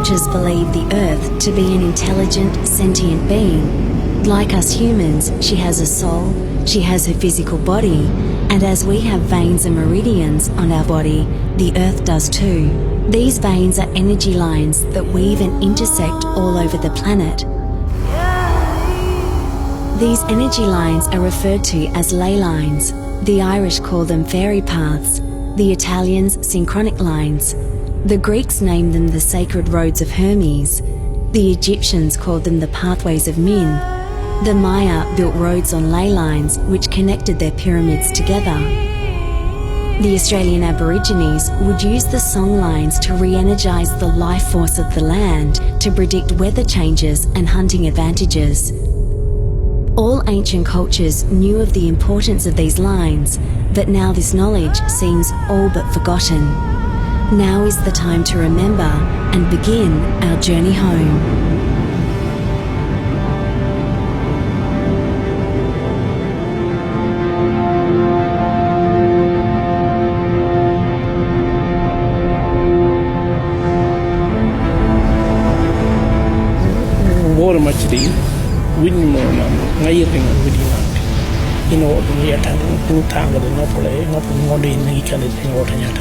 cultures believe the Earth to be an intelligent, sentient being. Like us humans, she has a soul, she has her physical body, and as we have veins and meridians on our body, the Earth does too. These veins are energy lines that weave and intersect all over the planet. These energy lines are referred to as ley lines. The Irish call them fairy paths, the Italians synchronic lines. The Greeks named them the sacred roads of Hermes. The Egyptians called them the pathways of Min. The Maya built roads on ley lines which connected their pyramids together. The Australian Aborigines would use the song lines to re-energise the life force of the land, to predict weather changes and hunting advantages. All ancient cultures knew of the importance of these lines, but now this knowledge seems all but forgotten. Now is the time to remember and begin our journey home. Machidi, winning more ngairing winning out. In order to get a tang of the Nopole, not more than he can in order yet.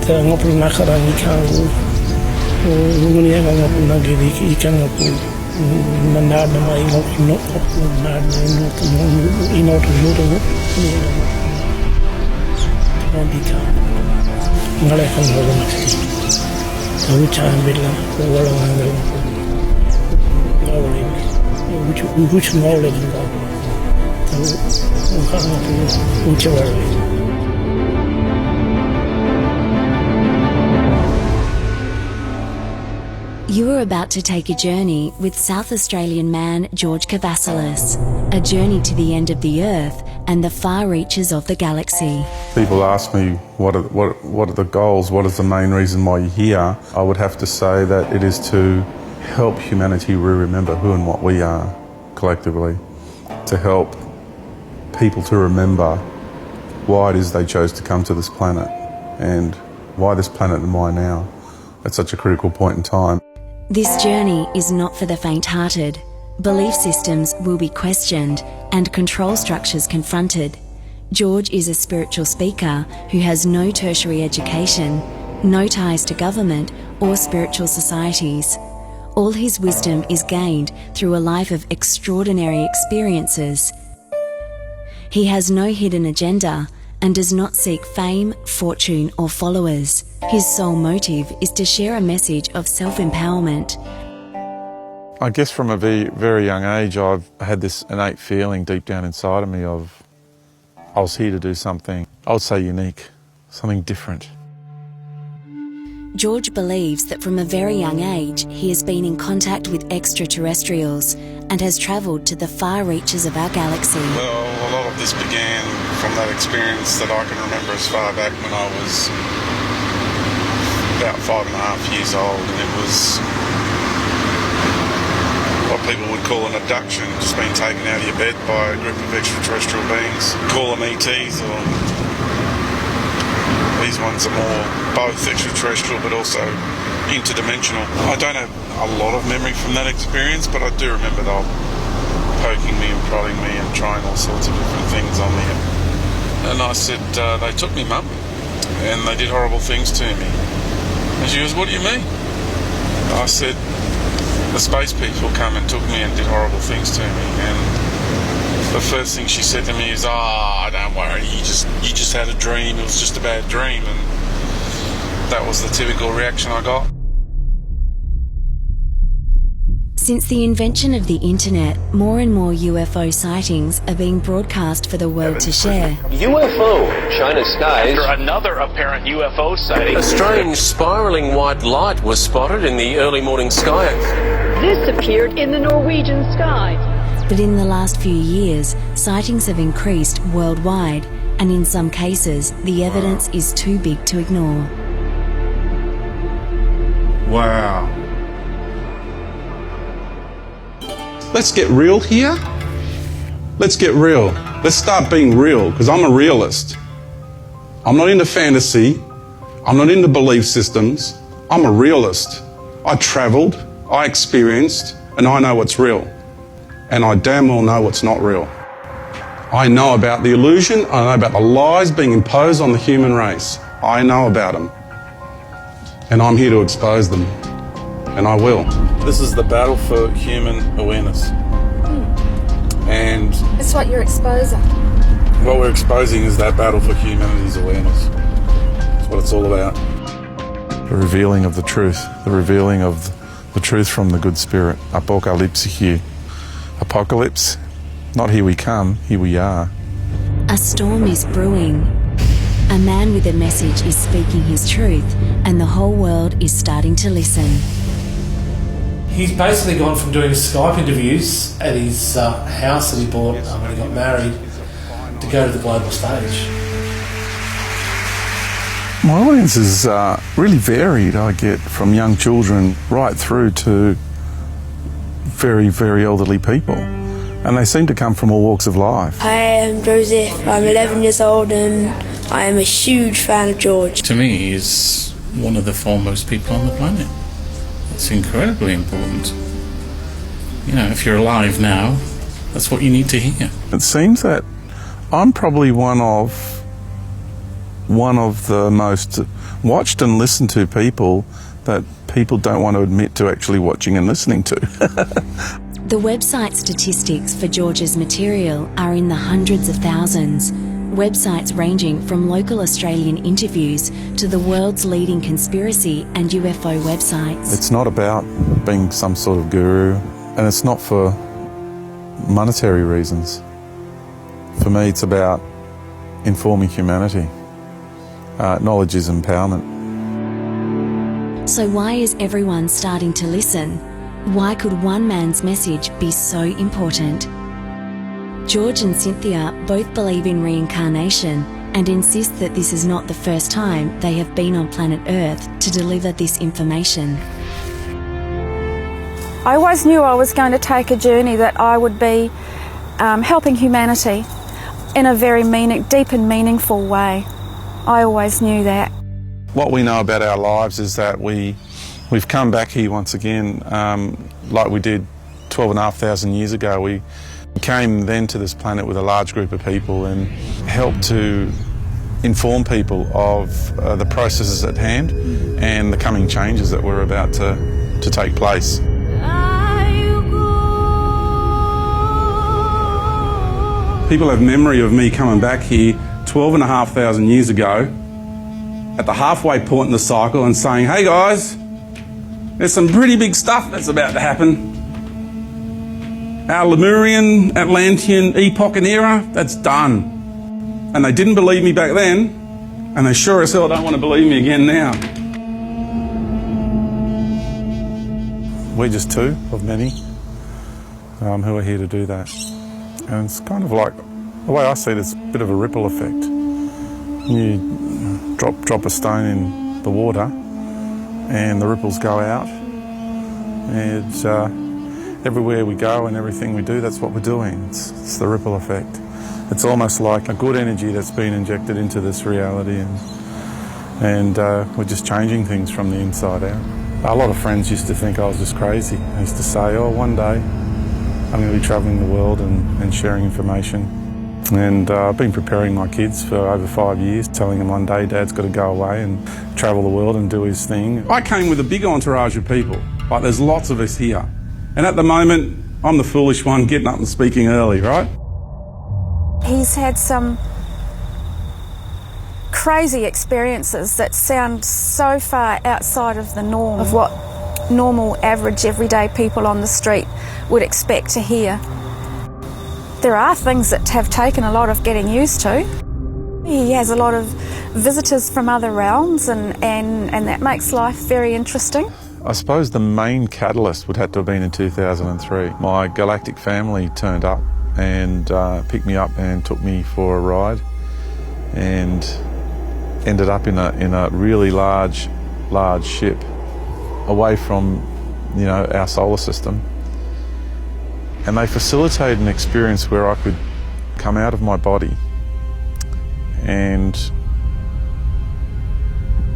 The Nopol Nakara, he can go. Munyanagi, he can go. Nanada, my not in order to know. Nandika. Malakan Machidi. Which I am with which knowledge You are about to take a journey with South Australian man George Kavassilas, a journey to the end of the Earth and the far reaches of the galaxy. People ask me what are the goals, what is the main reason why you're here? I would have to say that it is to help humanity remember who and what we are collectively, to help people to remember why it is they chose to come to this planet and why this planet and why now at such a critical point in time. This journey is not for the faint-hearted. Belief systems will be questioned and control structures confronted. George is a spiritual speaker who has no tertiary education, no ties to government or spiritual societies. All his wisdom is gained through a life of extraordinary experiences. He has no hidden agenda and does not seek fame, fortune or followers. His sole motive is to share a message of self-empowerment. I guess from a very young age I've had this innate feeling deep down inside of me of I was here to do something, I would say unique, something different. George believes that from a very young age he has been in contact with extraterrestrials and has travelled to the far reaches of our galaxy. Well, a lot of this began from that experience that I can remember as far back when I was about 5.5 years old, and it was what people would call an abduction, just being taken out of your bed by a group of extraterrestrial beings. Call them ETs, or these ones are more both extraterrestrial but also interdimensional. I don't have a lot of memory from that experience, but I do remember they were poking me and prodding me and trying all sorts of different things on me. And I said, they took me, Mum, and they did horrible things to me. And she goes, what do you mean? I said, the space people come and took me and did horrible things to me. And the first thing she said to me is, don't worry, you just had a dream, it was just a bad dream. And that was the typical reaction I got. Since the invention of the internet, more and more UFO sightings are being broadcast for the world to share. UFO, China's skies. After another apparent UFO sighting. A strange spiralling white light was spotted in the early morning sky. This appeared in the Norwegian sky. But in the last few years, sightings have increased worldwide, and in some cases, the evidence is too big to ignore. Wow. Let's get real here. Let's get real. Let's start being real, because I'm a realist. I'm not into fantasy. I'm not into belief systems. I'm a realist. I travelled, I experienced, and I know what's real. And I damn well know what's not real. I know about the illusion, I know about the lies being imposed on the human race. I know about them. And I'm here to expose them. And I will. This is the battle for human awareness. And it's what you're exposing. What we're exposing is that battle for humanity's awareness. That's what it's all about. The revealing of the truth. The revealing of the truth from the good spirit. Apocalypse here. Apocalypse. Not here we come, here we are. A storm is brewing. A man with a message is speaking his truth, and the whole world is starting to listen. He's basically gone from doing Skype interviews at his house that he bought when he got married to go to the global stage. My audience is really varied. I get from young children right through to very, very elderly people. And they seem to come from all walks of life. Hi, I'm Joseph. I'm 11 years old and I am a huge fan of George. To me, he's one of the foremost people on the planet. It's incredibly important. You know, if you're alive now, that's what you need to hear. It seems that I'm probably one of the most watched and listened to people that people don't want to admit to actually watching and listening to. The website statistics for George's material are in the hundreds of thousands. Websites ranging from local Australian interviews to the world's leading conspiracy and UFO websites. It's not about being some sort of guru, and it's not for monetary reasons. For me, it's about informing humanity. Knowledge is empowerment. So why is everyone starting to listen? Why could one man's message be so important? George and Cynthia both believe in reincarnation and insist that this is not the first time they have been on planet Earth to deliver this information. I always knew I was going to take a journey that I would be helping humanity in a very deep and meaningful way. I always knew that. What we know about our lives is that we've come back here once again, like we did 12,500 years ago. We came then to this planet with a large group of people and helped to inform people of the processes at hand and the coming changes that were about to take place. People have memory of me coming back here 12,500 years ago at the halfway point in the cycle and saying, hey guys, there's some pretty big stuff that's about to happen. Our Lemurian, Atlantean epoch and era, that's done. And they didn't believe me back then, and they sure as hell don't want to believe me again now. We're just two of many who are here to do that. And it's kind of like, the way I see it, it's a bit of a ripple effect. You drop a stone in the water and the ripples go out. And everywhere we go and everything we do, that's what we're doing. It's the ripple effect. It's almost like a good energy that's been injected into this reality, and we're just changing things from the inside out. A lot of friends used to think I was just crazy. They used to say, oh, one day I'm going to be travelling the world and sharing information. And I've been preparing my kids for over 5 years, telling them one day Dad's got to go away and travel the world and do his thing. I came with a big entourage of people. Like, there's lots of us here. And at the moment, I'm the foolish one getting up and speaking early, right? He's had some crazy experiences that sound so far outside of the norm of what normal, average, everyday people on the street would expect to hear. There are things that have taken a lot of getting used to. He has a lot of visitors from other realms and that makes life very interesting. I suppose the main catalyst would have to have been in 2003. My galactic family turned up and picked me up and took me for a ride and ended up in a really large ship away from, you know, our solar system. And they facilitated an experience where I could come out of my body and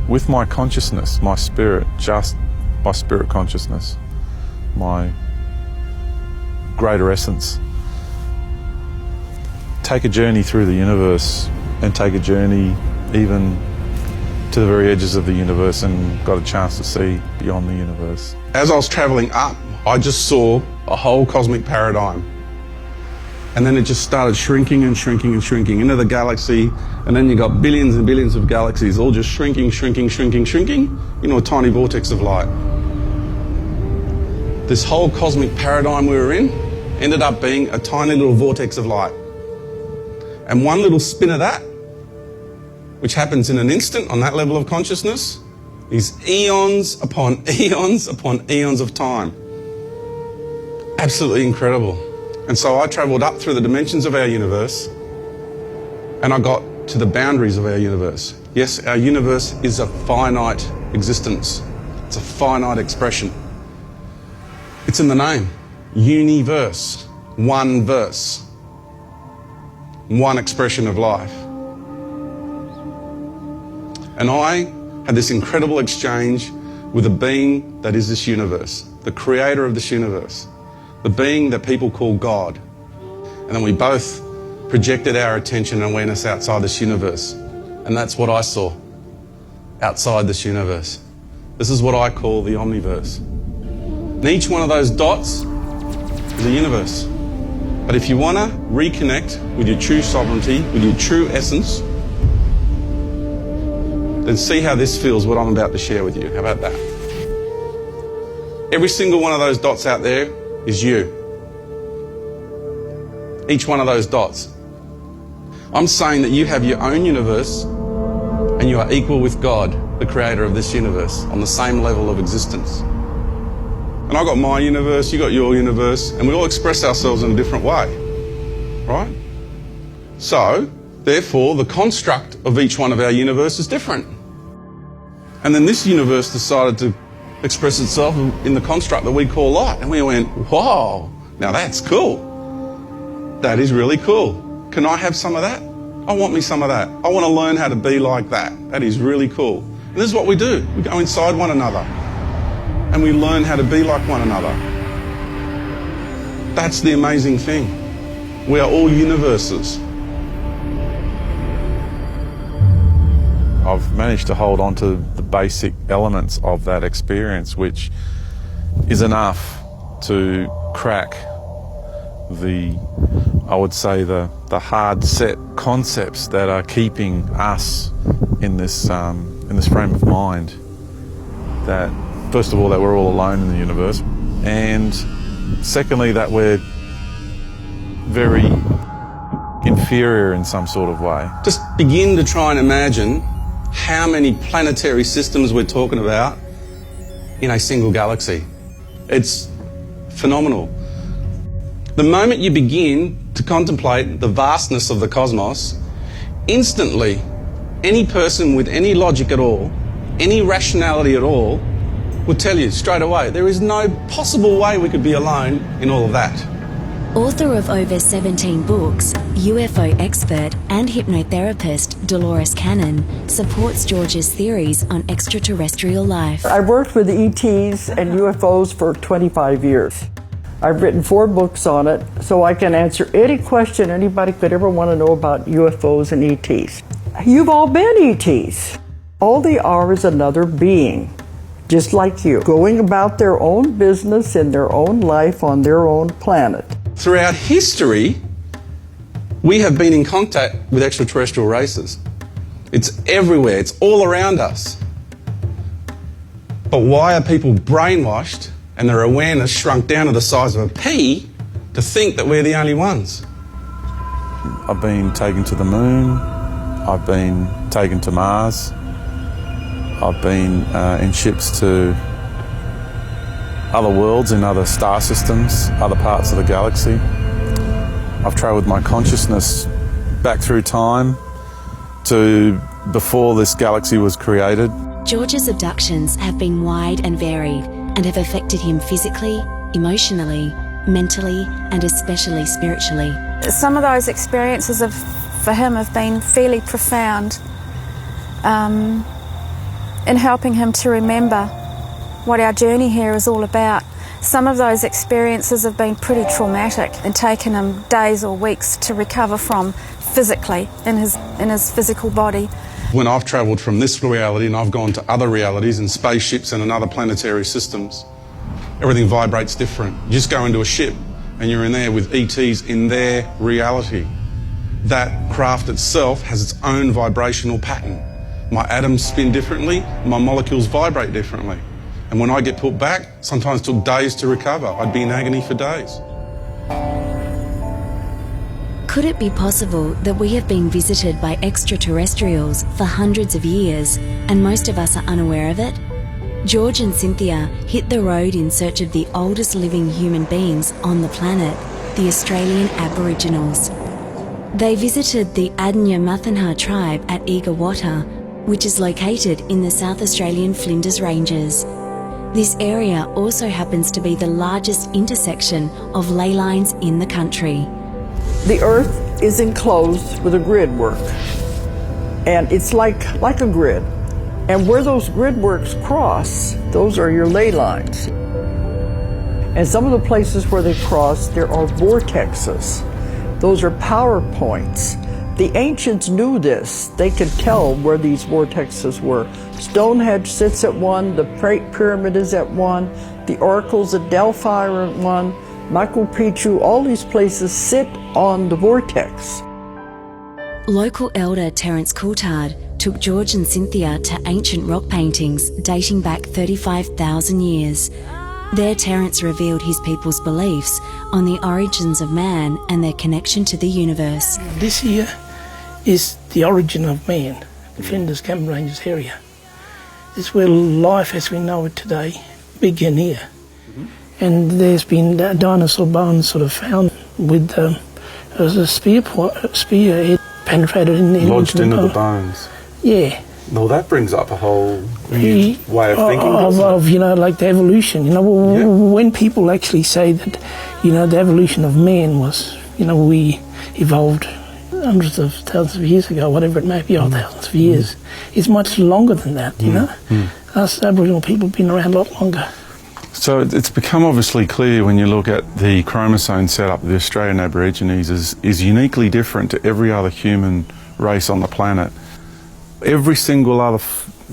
with my consciousness, my spirit, just my spirit consciousness, my greater essence. Take a journey through the universe and take a journey even to the very edges of the universe and got a chance to see beyond the universe. As I was travelling up, I just saw a whole cosmic paradigm. And then it just started shrinking and shrinking and shrinking into the galaxy, and then you got billions and billions of galaxies all just shrinking, shrinking, shrinking, shrinking into a tiny vortex of light. This whole cosmic paradigm we were in ended up being a tiny little vortex of light. And one little spin of that, which happens in an instant on that level of consciousness, is eons upon eons upon eons of time. Absolutely incredible. And so I travelled up through the dimensions of our universe and I got to the boundaries of our universe. Yes, our universe is a finite existence. It's a finite expression. It's in the name. Universe. One verse. One expression of life. And I had this incredible exchange with a being that is this universe, the creator of this universe. The being that people call God. And then we both projected our attention and awareness outside this universe. And that's what I saw outside this universe. This is what I call the omniverse. And each one of those dots is a universe. But if you want to reconnect with your true sovereignty, with your true essence, then see how this feels, what I'm about to share with you. How about that? Every single one of those dots out there is you. Each one of those dots. I'm saying that you have your own universe and you are equal with God, the creator of this universe, on the same level of existence. And I got my universe, you got your universe, and we all express ourselves in a different way, right? So, therefore, the construct of each one of our universe is different. And then this universe decided to express itself in the construct that we call light. And we went, wow, now that's cool. That is really cool. Can I have some of that? I want me some of that. I want to learn how to be like that. That is really cool. And this is what we do. We go inside one another and we learn how to be like one another. That's the amazing thing. We are all universes. I've managed to hold on to the basic elements of that experience, which is enough to crack the hard set concepts that are keeping us in this frame of mind. That, first of all, that we're all alone in the universe, and secondly, that we're very inferior in some sort of way. Just begin to try and imagine how many planetary systems we're talking about in a single galaxy. It's phenomenal. The moment you begin to contemplate the vastness of the cosmos, instantly, any person with any logic at all, any rationality at all, will tell you straight away, there is no possible way we could be alone in all of that. Author of over 17 books, UFO expert and hypnotherapist Dolores Cannon supports George's theories on extraterrestrial life. I've worked with ETs and UFOs for 25 years. I've written 4 books on it, so I can answer any question anybody could ever want to know about UFOs and ETs. You've all been ETs. All they are is another being, just like you, going about their own business in their own life on their own planet. Throughout history, we have been in contact with extraterrestrial races. It's everywhere, it's all around us. But why are people brainwashed and their awareness shrunk down to the size of a pea to think that we're the only ones? I've been taken to the moon, I've been taken to Mars, I've been in ships to other worlds in other star systems, other parts of the galaxy. I've travelled my consciousness back through time to before this galaxy was created. George's abductions have been wide and varied and have affected him physically, emotionally, mentally, and especially spiritually. Some of those experiences for him have been fairly profound in helping him to remember what our journey here is all about. Some of those experiences have been pretty traumatic and taken him days or weeks to recover from physically in his physical body. When I've travelled from this reality and I've gone to other realities and spaceships and other planetary systems, everything vibrates different. You just go into a ship and you're in there with ETs in their reality. That craft itself has its own vibrational pattern. My atoms spin differently, my molecules vibrate differently. And when I get put back, sometimes it took days to recover. I'd be in agony for days. Could it be possible that we have been visited by extraterrestrials for hundreds of years and most of us are unaware of it? George and Cynthia hit the road in search of the oldest living human beings on the planet, the Australian Aboriginals. They visited the Adnya Mathanha tribe at Eagawata, which is located in the South Australian Flinders Ranges. This area also happens to be the largest intersection of ley lines in the country. The Earth is enclosed with a grid work, and it's like a grid. And where those grid works cross, those are your ley lines. And some of the places where they cross, there are vortexes. Those are power points. The ancients knew this. They could tell where these vortexes were. Stonehenge sits at one, the Great Pyramid is at one, the oracles at Delphi are at one, Machu Picchu, all these places sit on the vortex. Local elder Terence Coulthard took George and Cynthia to ancient rock paintings dating back 35,000 years. There Terence revealed his people's beliefs on the origins of man and their connection to the universe. This here is the origin of man, the Flinders Cameron Ranges area. This is where life as we know it today began here. And there's been dinosaur bones sort of found with there was a spear head penetrated lodged into the bones. Yeah. Well, that brings up a whole new way of thinking. Of like the evolution. When people actually say that, the evolution of man was, we evolved hundreds of thousands of years ago, whatever it may be, or thousands of years, it's much longer than that, Us Aboriginal people have been around a lot longer. So it's become obviously clear when you look at the chromosome setup of the Australian Aborigines is uniquely different to every other human race on the planet. Every single other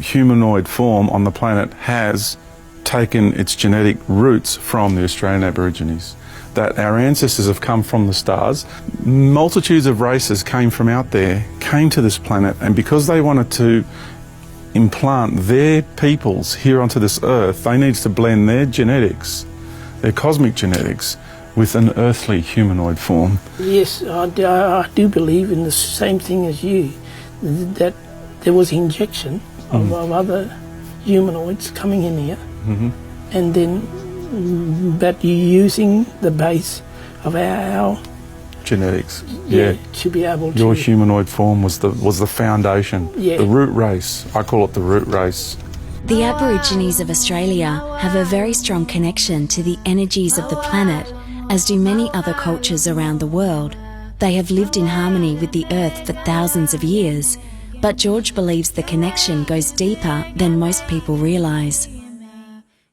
humanoid form on the planet has taken its genetic roots from the Australian Aborigines. That our ancestors have come from the stars. Multitudes of races came from out there, came to this planet, and because they wanted to implant their peoples here onto this earth, they needed to blend their genetics, their cosmic genetics, with an earthly humanoid form. Yes, I do believe in the same thing as you, that there was injection of other humanoids coming in here, and then that you're using the base of our genetics, to be able to. Your humanoid form was the foundation, the root race. I call it the root race. The Aborigines of Australia have a very strong connection to the energies of the planet, as do many other cultures around the world. They have lived in harmony with the earth for thousands of years, but George believes the connection goes deeper than most people realise.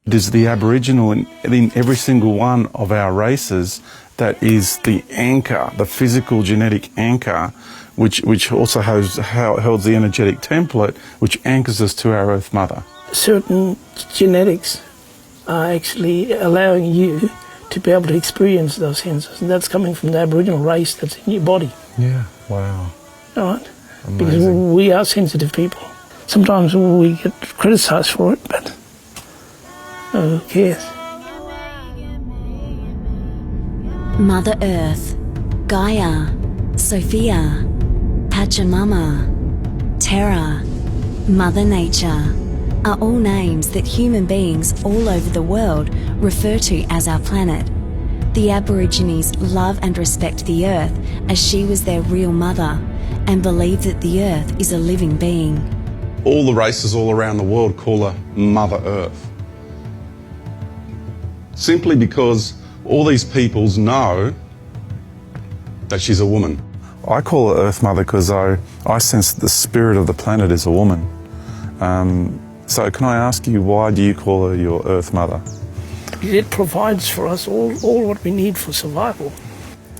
It is the Aboriginal in every single one of our races that is the anchor, the physical genetic anchor, which also holds the energetic template, which anchors us to our Earth Mother. Certain genetics are actually allowing you to be able to experience those senses, and that's coming from the Aboriginal race that's in your body. Yeah, wow. All right? Amazing. Because we are sensitive people. Sometimes we get criticised for it, but who cares? Mother Earth, Gaia, Sophia, Pachamama, Terra, Mother Nature are all names that human beings all over the world refer to as our planet. The Aborigines love and respect the Earth as she was their real mother and believe that the Earth is a living being. All the races all around the world call her Mother Earth. Simply because all these peoples know that she's a woman. I call her Earth Mother because I sense the spirit of the planet is a woman. So can I ask you, why do you call her your Earth Mother? It provides for us all what we need for survival.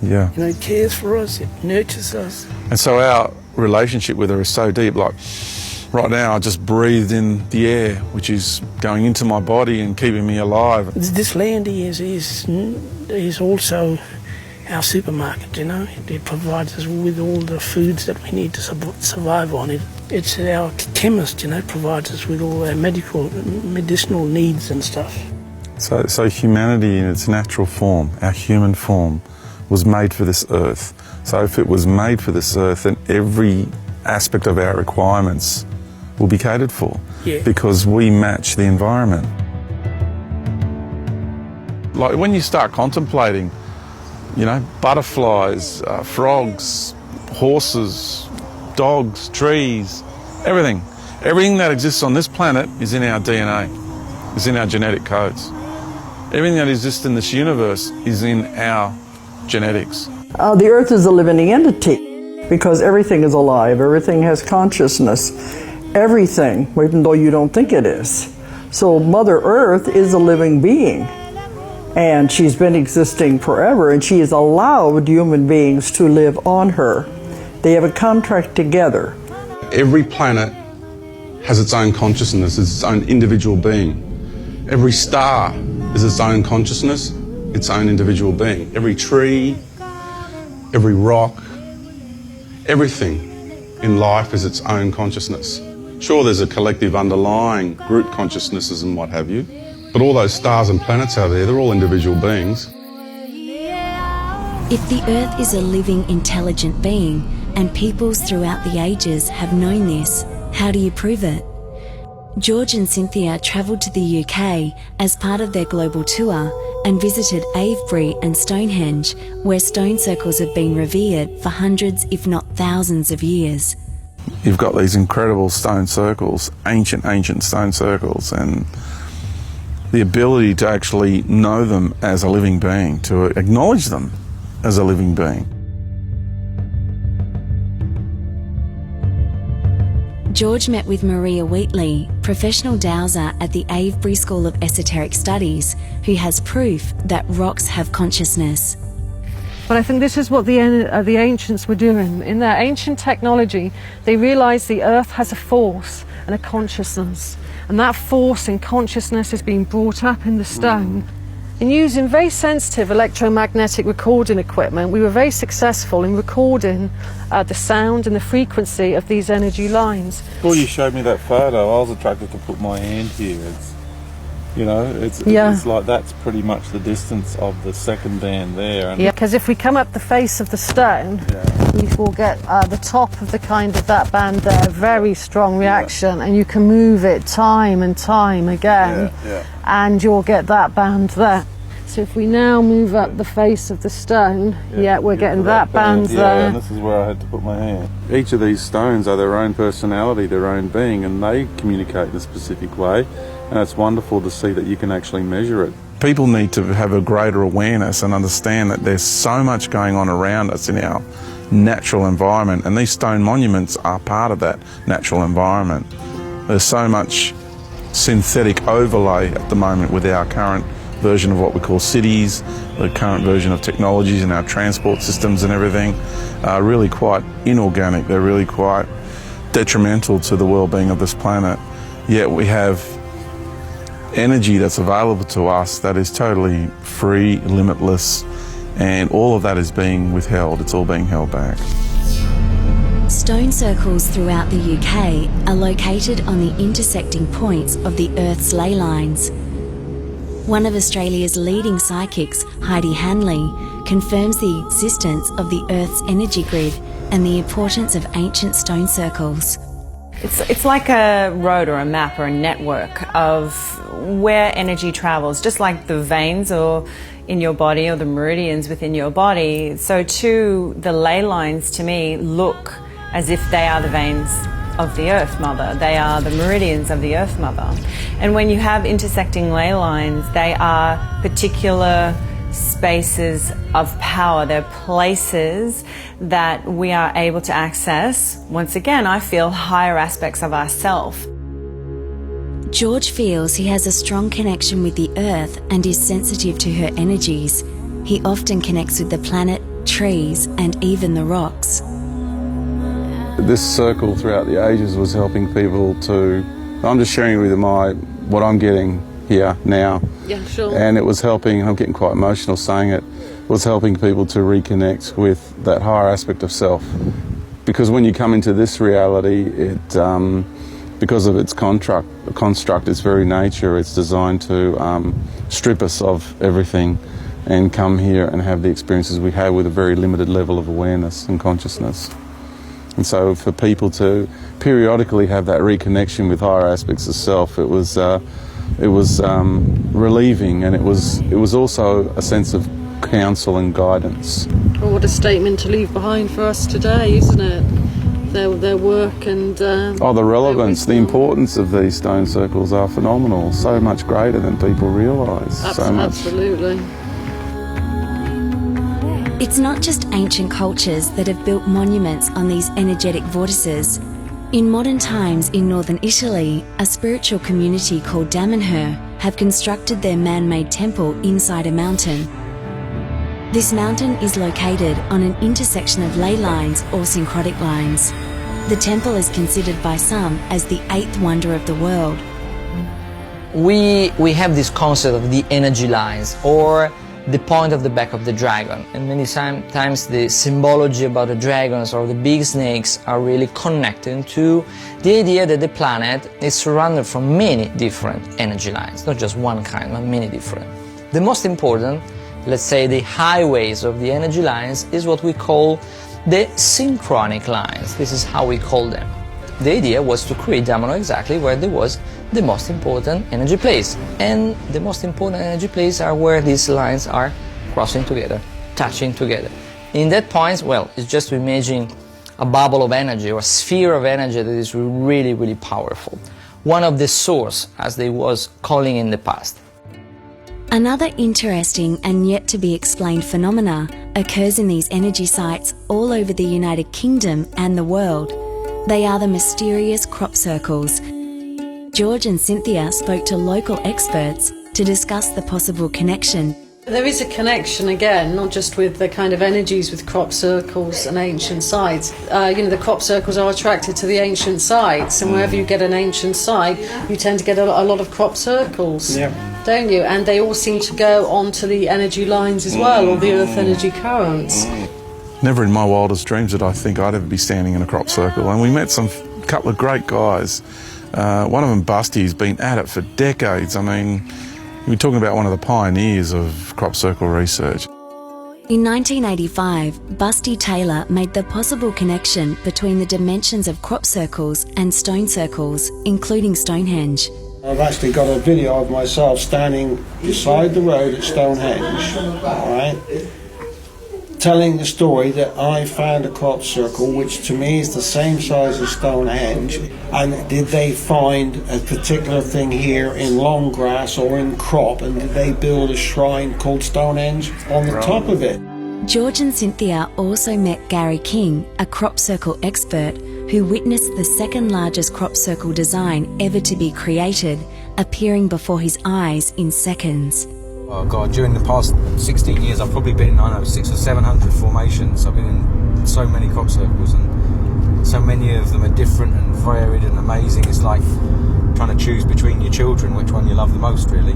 Yeah. You know, it cares for us, it nurtures us. And so our relationship with her is so deep. Like right now, I just breathed in the air, which is going into my body and keeping me alive. This land is also our supermarket, you know. It provides us with all the foods that we need to survive on. It's our chemist, you know, provides us with all our medicinal needs and stuff. So humanity in its natural form, our human form, was made for this earth. So if it was made for this earth, then every aspect of our requirements will be catered for, because we match the environment. Like when you start contemplating, you know, butterflies, frogs, horses, dogs, trees, everything that exists on this planet is in our DNA, is in our genetic codes. Everything that exists in this universe is in our genetics. The Earth is a living entity because everything is alive, everything has consciousness, everything, even though you don't think it is. So Mother Earth is a living being, and she's been existing forever, and she has allowed human beings to live on her. They have a contract together. Every planet has its own consciousness, its own individual being. Every star is its own consciousness, its own individual being. Every tree, every rock, everything in life is its own consciousness. Sure, there's a collective underlying group consciousnesses and what have you, but all those stars and planets out there, they're all individual beings. If the Earth is a living, intelligent being, and peoples throughout the ages have known this, how do you prove it? George and Cynthia travelled to the UK as part of their global tour and visited Avebury and Stonehenge, where stone circles have been revered for hundreds, if not thousands of years. You've got these incredible stone circles, ancient stone circles, and the ability to actually know them as a living being, to acknowledge them as a living being. George met with Maria Wheatley, professional dowser at the Avebury School of Esoteric Studies, who has proof that rocks have consciousness. But I think this is what the ancients were doing. In their ancient technology, they realized the earth has a force and a consciousness. And that force and consciousness is being brought up in the stone. And using very sensitive electromagnetic recording equipment, we were very successful in recording the sound and the frequency of these energy lines. Before you showed me that photo, I was attracted to put my hand here. It's like that's pretty much the distance of the second band there. Yeah, because if we come up the face of the stone, we will get the top of that band there, very strong reaction, and you can move it time and time again, and you'll get that band there. So if we now move up the face of the stone, we're getting that band there. And this is where I had to put my hand. Each of these stones are their own personality, their own being, and they communicate in a specific way. And it's wonderful to see that you can actually measure it. People need to have a greater awareness and understand that there's so much going on around us in our natural environment, and these stone monuments are part of that natural environment. There's so much synthetic overlay at the moment with our current version of what we call cities, the current version of technologies in our transport systems and everything are really quite inorganic. They're really quite detrimental to the well-being of this planet. Yet we have energy that's available to us that is totally free, limitless, and all of that is being withheld. It's all being held back. Stone circles throughout the UK are located on the intersecting points of the Earth's ley lines. One of Australia's leading psychics, Heidi Hanley, confirms the existence of the Earth's energy grid and the importance of ancient stone circles. It's like a road or a map or a network of where energy travels, just like the veins or in your body or the meridians within your body. So too, the ley lines to me look as if they are the veins of the Earth Mother. They are the meridians of the Earth Mother. And when you have intersecting ley lines, they are particular spaces of power. They're places that we are able to access, once again, I feel, higher aspects of ourself. George feels he has a strong connection with the earth and is sensitive to her energies. He often connects with the planet, trees, and even the rocks. This circle throughout the ages was helping people to, I'm just sharing with you what I'm getting here now. Yeah, sure. And it was helping, I'm getting quite emotional saying it, was helping people to reconnect with that higher aspect of self. Because when you come into this reality, because of its construct, its very nature, it's designed to strip us of everything and come here and have the experiences we have with a very limited level of awareness and consciousness. And so for people to periodically have that reconnection with higher aspects of self, it was relieving, and it was also a sense of counsel and guidance. Well, what a statement to leave behind for us today, isn't it? Their work and... the relevance, the importance of these stone circles are phenomenal, so much greater than people realise. Absolutely. It's not just ancient cultures that have built monuments on these energetic vortices. In modern times in northern Italy, a spiritual community called Damanhur have constructed their man-made temple inside a mountain. This mountain is located on an intersection of ley lines or syncrotic lines. The temple is considered by some as the 8th wonder of the world. We have this concept of the energy lines, or the point of the back of the dragon, and many times the symbology about the dragons or the big snakes are really connected to the idea that the planet is surrounded from many different energy lines, not just one kind, but many different. The most important, let's say the highways of the energy lines, is what we call the synchronic lines. This is how we call them. The idea was to create Damanhur exactly where there was the most important energy place. And the most important energy place are where these lines are crossing together, touching together. In that point, well, it's just to imagine a bubble of energy or a sphere of energy that is really, really powerful. One of the source, as they was calling in the past. Another interesting and yet to be explained phenomena occurs in these energy sites all over the United Kingdom and the world. They are the mysterious crop circles. George and Cynthia spoke to local experts to discuss the possible connection. There is a connection again, not just with the kind of energies with crop circles and ancient sites. The crop circles are attracted to the ancient sites, and wherever you get an ancient site, you tend to get a lot of crop circles, don't you? And they all seem to go onto the energy lines as well, or the earth energy currents. Never in my wildest dreams did I think I'd ever be standing in a crop circle, and we met a couple of great guys. One of them, Busty, has been at it for decades. I mean, we're talking about one of the pioneers of crop circle research. In 1985, Busty Taylor made the possible connection between the dimensions of crop circles and stone circles, including Stonehenge. I've actually got a video of myself standing beside the road at Stonehenge, all right, telling the story that I found a crop circle which to me is the same size as Stonehenge, and did they find a particular thing here in long grass or in crop, and did they build a shrine called Stonehenge on the top of it? George and Cynthia also met Gary King, a crop circle expert who witnessed the second largest crop circle design ever to be created, appearing before his eyes in seconds. Oh God, during the past 16 years I've probably been in, 600 or 700 formations. I've been in so many crop circles, and so many of them are different and varied and amazing. It's like trying to choose between your children which one you love the most, really.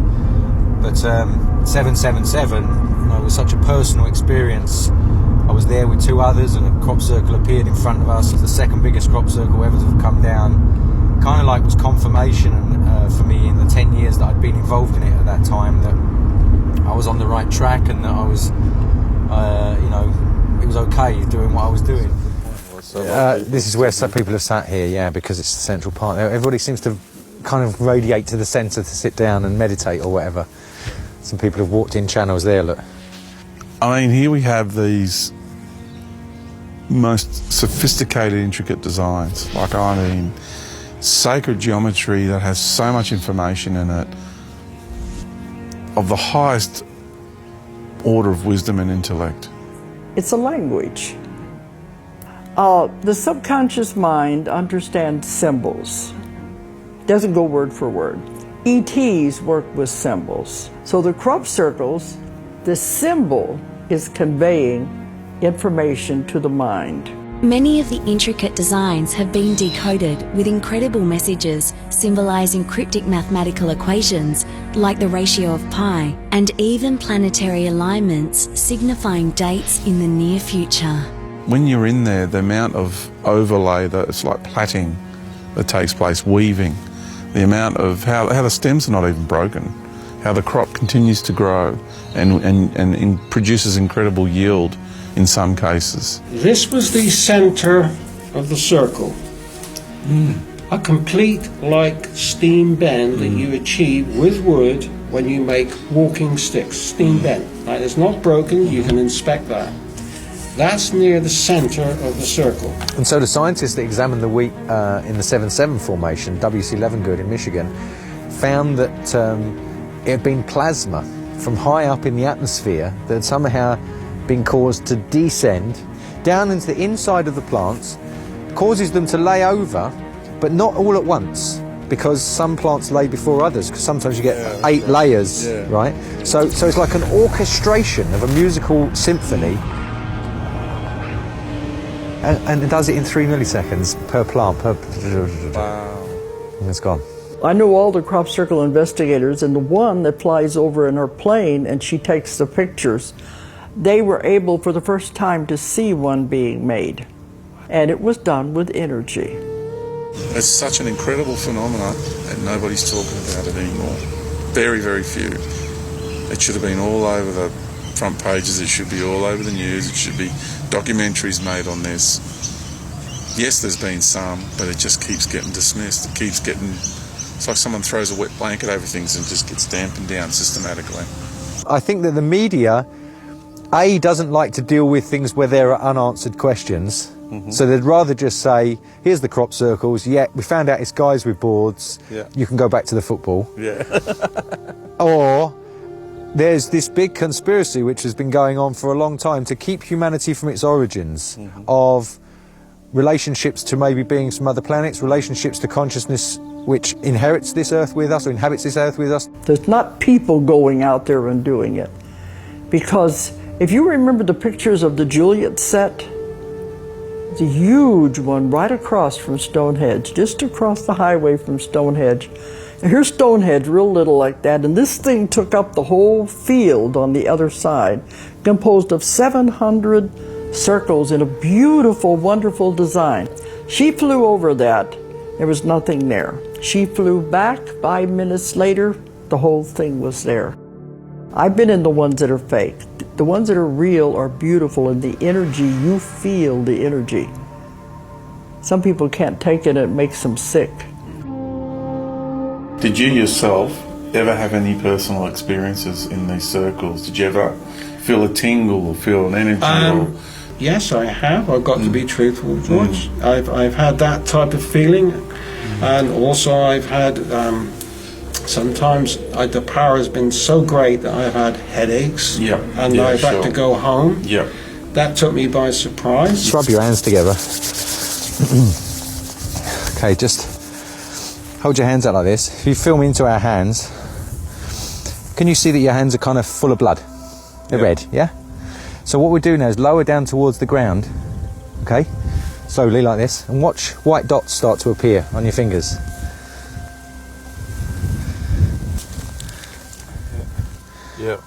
But 777 was such a personal experience. I was there with two others, and a crop circle appeared in front of us. It's the second biggest crop circle ever to have come down. Kind of like was confirmation for me in the 10 years that I'd been involved in it at that time, that I was on the right track, and that I was, it was okay doing what I was doing. This is where some people have sat here, because it's the central part. Everybody seems to kind of radiate to the centre to sit down and meditate or whatever. Some people have walked in channels there, look. I mean, here we have these most sophisticated, intricate designs. Sacred geometry that has so much information in it, of the highest order of wisdom and intellect. It's a language. The subconscious mind understands symbols. Doesn't go word for word. ETs work with symbols. So the crop circles, the symbol is conveying information to the mind. Many of the intricate designs have been decoded with incredible messages symbolizing cryptic mathematical equations like the ratio of pi, and even planetary alignments signifying dates in the near future. When you're in there, the amount of overlay, it's like plaiting that takes place, weaving, the amount of how the stems are not even broken, how the crop continues to grow and produces incredible yield in some cases. This was the center of the circle. A complete like steam bend that you achieve with wood when you make walking sticks, steam bend. Right, it's not broken, you can inspect that. That's near the center of the circle. And so the scientists that examined the wheat in the 7-7 formation, W.C. Levengood in Michigan, found that it had been plasma from high up in the atmosphere that had somehow been caused to descend down into the inside of the plants, causes them to lay over, but not all at once, because some plants lay before others, because sometimes you get 8 layers, right? So it's like an orchestration of a musical symphony, and it does it in 3 milliseconds per plant. Wow. And it's gone. I know all the crop circle investigators, and the one that flies over in her plane and she takes the pictures, they were able for the first time to see one being made. And it was done with energy. It's such an incredible phenomenon and nobody's talking about it anymore. Very, very few. It should have been all over the front pages, it should be all over the news, it should be documentaries made on this. Yes, there's been some, but it just keeps getting dismissed. It keeps getting, it's like someone throws a wet blanket over things and just gets dampened down systematically. I think that the media, A, doesn't like to deal with things where there are unanswered questions. So they'd rather just say, here's the crop circles, yeah, we found out it's guys with boards, you can go back to the football. Or there's this big conspiracy which has been going on for a long time to keep humanity from its origins, of relationships to maybe beings from other planets, relationships to consciousness which inherits this earth with us or inhabits this earth with us. There's not people going out there and doing it. Because if you remember the pictures of the Juliet set, the huge one right across from Stonehenge, just across the highway from Stonehenge. And here's Stonehenge, real little like that, and this thing took up the whole field on the other side, composed of 700 circles in a beautiful, wonderful design. She flew over that, there was nothing there. She flew back, 5 minutes later, the whole thing was there. I've been in the ones that are fake. The ones that are real are beautiful, and the energy, you feel the energy. Some people can't take it, and it makes them sick. Did you yourself ever have any personal experiences in these circles? Did you ever feel a tingle or feel an energy? Yes, I have. I've got to be truthful, George. I've had that type of feeling, and also I've had sometimes the power has been so great that I've had headaches, and I've had to go home. That took me by surprise. Just rub your hands together. Okay, just hold your hands out like this. If you film into our hands, can you see that your hands are kind of full of blood? They're red, yeah? So what we do now is lower down towards the ground, okay? Slowly like this, and watch white dots start to appear on your fingers. Yeah,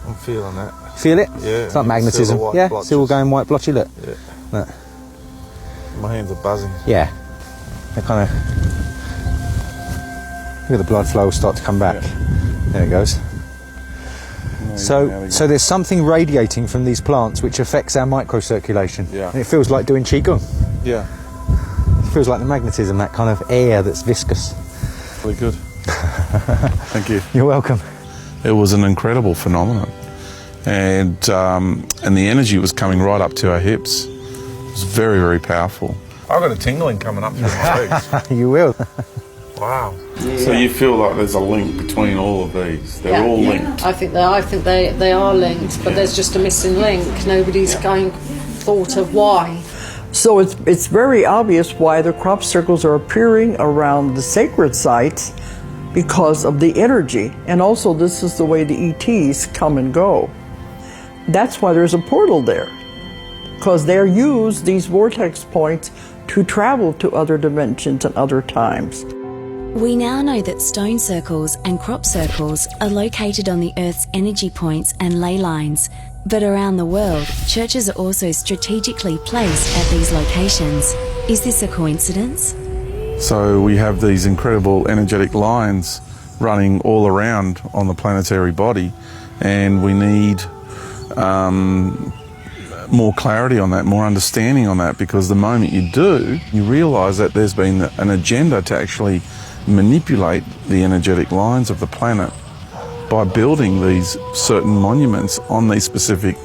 I'm feeling that. Feel it? Yeah. It's like magnetism. Yeah, it's all going white blotchy, look. Yeah. Look. My hands are buzzing. Yeah. They're kind of... Look at the blood flow start to come back. There it goes. So there's something radiating from these plants which affects our microcirculation. And it feels like doing Qigong. Yeah. It feels like the magnetism, that kind of air that's viscous. Really good. Thank you. You're welcome. It was an incredible phenomenon, and the energy was coming right up to our hips. It was very, very powerful. I've got a tingling coming up through my legs. You will. Wow. So you feel like there's a link between all of these? They're all linked. I think they are linked, but there's just a missing link. Nobody's thought of why. So it's very obvious why the crop circles are appearing around the sacred sites, because of the energy. And also this is the way the ETs come and go. That's why there's a portal there, because they're used, these vortex points, to travel to other dimensions and other times. We now know that stone circles and crop circles are located on the Earth's energy points and ley lines, but around the world, churches are also strategically placed at these locations. Is this a coincidence? So we have these incredible energetic lines running all around on the planetary body, and we need more clarity on that, more understanding on that, because the moment you do, you realise that there's been an agenda to actually manipulate the energetic lines of the planet by building these certain monuments on these specific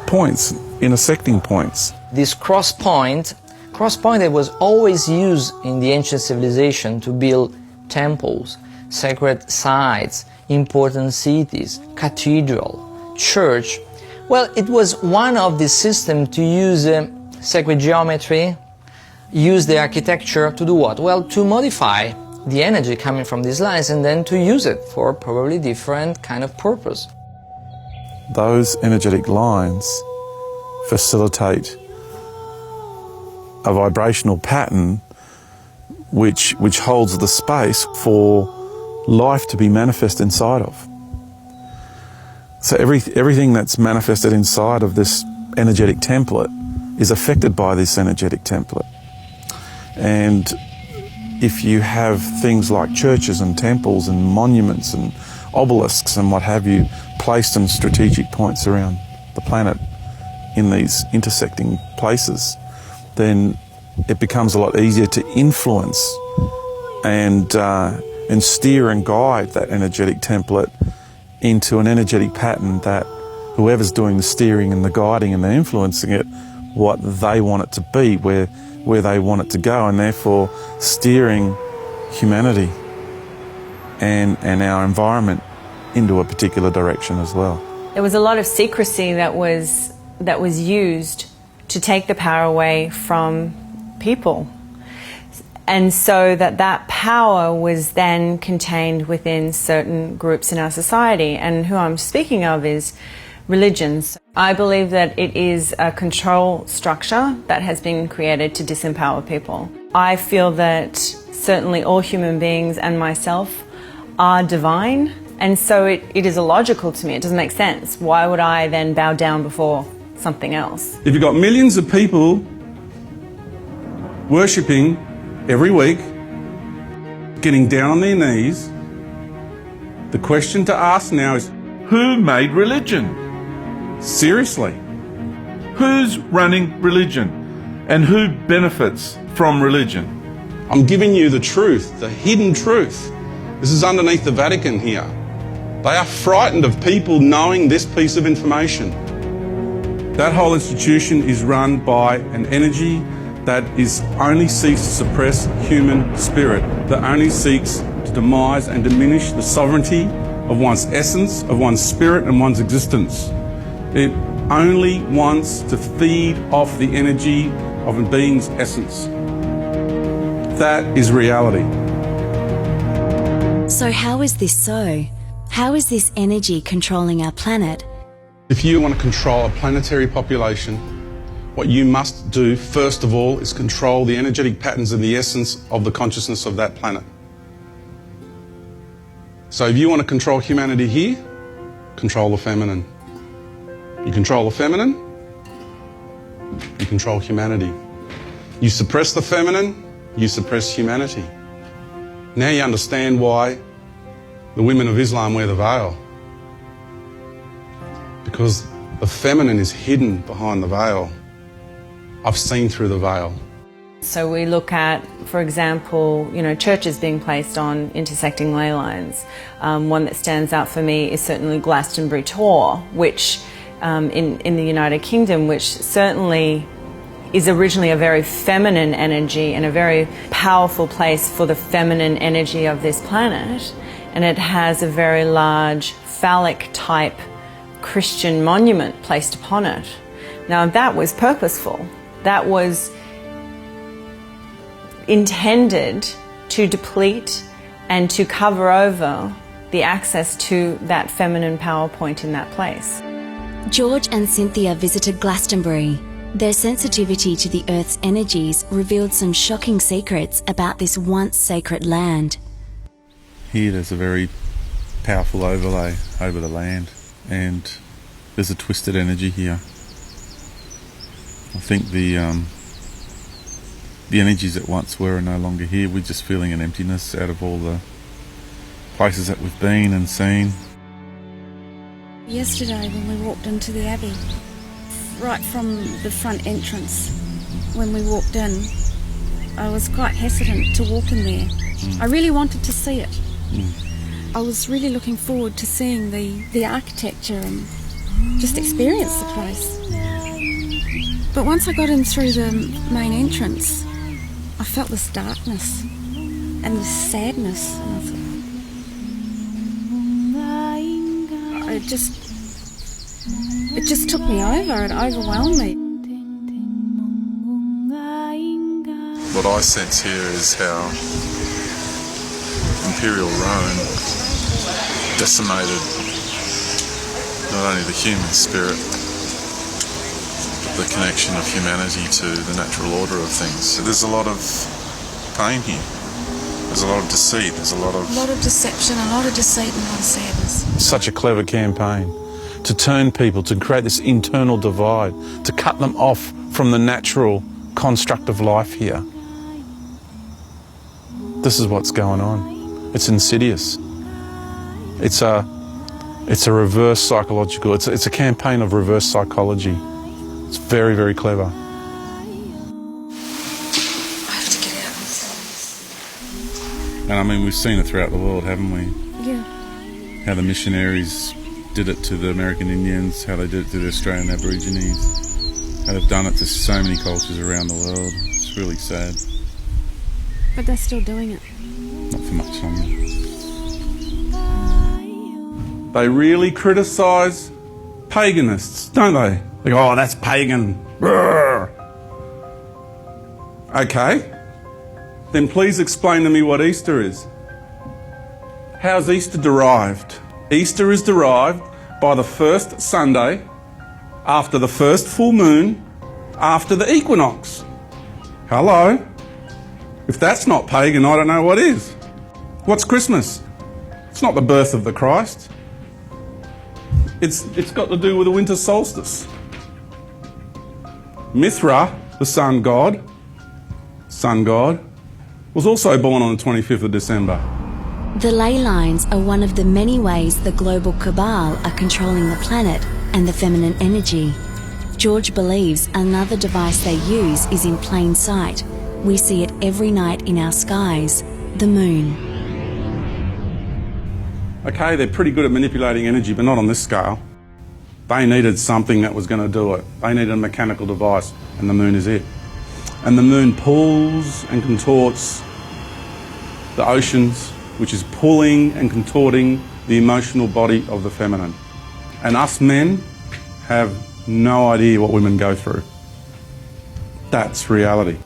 points, intersecting points. This cross point that was always used in the ancient civilization to build temples, sacred sites, important cities, cathedral, church. Well, it was one of the systems to use sacred geometry, use the architecture to do what? Well, to modify the energy coming from these lines and then to use it for probably different kind of purpose. Those energetic lines facilitate a vibrational pattern which holds the space for life to be manifest inside of. So everything that's manifested inside of this energetic template is affected by this energetic template. And if you have things like churches and temples and monuments and obelisks and what have you placed in strategic points around the planet in these intersecting places, then it becomes a lot easier to influence and steer and guide that energetic template into an energetic pattern that whoever's doing the steering and the guiding and the influencing it, what they want it to be, where they want it to go, and therefore steering humanity and our environment into a particular direction as well. There was a lot of secrecy that was used to take the power away from people. And so that power was then contained within certain groups in our society. And who I'm speaking of is religions. I believe that it is a control structure that has been created to disempower people. I feel that certainly all human beings and myself are divine. And so it is illogical to me. It doesn't make sense. Why would I then bow down before something else? If you've got millions of people worshipping every week, getting down on their knees, the question to ask now is, who made religion? Seriously. Who's running religion? And who benefits from religion? I'm giving you the truth, the hidden truth. This is underneath the Vatican here. They are frightened of people knowing this piece of information. That whole institution is run by an energy that only seeks to suppress human spirit, that only seeks to demise and diminish the sovereignty of one's essence, of one's spirit and one's existence. It only wants to feed off the energy of a being's essence. That is reality. So how is this so? How is this energy controlling our planet? If you want to control a planetary population, what you must do, first of all, is control the energetic patterns and the essence of the consciousness of that planet. So if you want to control humanity here, control the feminine. You control the feminine, you control humanity. You suppress the feminine, you suppress humanity. Now you understand why the women of Islam wear the veil. Because the feminine is hidden behind the veil. I've seen through the veil. So we look at, for example, churches being placed on intersecting ley lines. One that stands out for me is certainly Glastonbury Tor, which in the United Kingdom, which certainly is originally a very feminine energy and a very powerful place for the feminine energy of this planet. And it has a very large phallic type Christian monument placed upon it. Now that was purposeful. that was intended to deplete and to cover over the access to that feminine power point in that place. George and Cynthia visited Glastonbury. Their sensitivity to the Earth's energies revealed some shocking secrets about this once sacred land. Here there's a very powerful overlay over the land, and there's a twisted energy here. I think the energies that once were are no longer here. We're just feeling an emptiness out of all the places that we've been and seen. Yesterday when we walked into the Abbey, right from the front entrance, when we walked in, I was quite hesitant to walk in there. I really wanted to see it. I was really looking forward to seeing the architecture and just experience the place. But once I got in through the main entrance, I felt this darkness and this sadness, and I thought, it just took me over, it overwhelmed me. What I sense here is how Imperial Rome decimated not only the human spirit, but the connection of humanity to the natural order of things. There's a lot of pain here. There's a lot of deceit. There's a lot of deception, a lot of deceit and a lot of sadness. Such a clever campaign to turn people, to create this internal divide, to cut them off from the natural construct of life here. This is what's going on. It's insidious. It's a reverse psychological, it's a campaign of reverse psychology. It's very, very clever. I have to get out. And I mean, we've seen it throughout the world, haven't we? Yeah. How the missionaries did it to the American Indians, how they did it to the Australian Aborigines, how they've done it to so many cultures around the world. It's really sad. But they're still doing it. Not for much longer. They really criticise paganists, don't they? They go, oh, that's pagan. Brrr. Okay. Then please explain to me what Easter is. How's Easter derived? Easter is derived by the first Sunday after the first full moon after the equinox. Hello? If that's not pagan, I don't know what is. What's Christmas? It's not the birth of the Christ. It's got to do with the winter solstice. Mithra, the sun god, was also born on the 25th of December. The ley lines are one of the many ways the global cabal are controlling the planet and the feminine energy. George believes another device they use is in plain sight. We see it every night in our skies, the moon. Okay, they're pretty good at manipulating energy, but not on this scale. They needed something that was going to do it. They needed a mechanical device, and the moon is it. And the moon pulls and contorts the oceans, which is pulling and contorting the emotional body of the feminine. And us men have no idea what women go through. That's reality.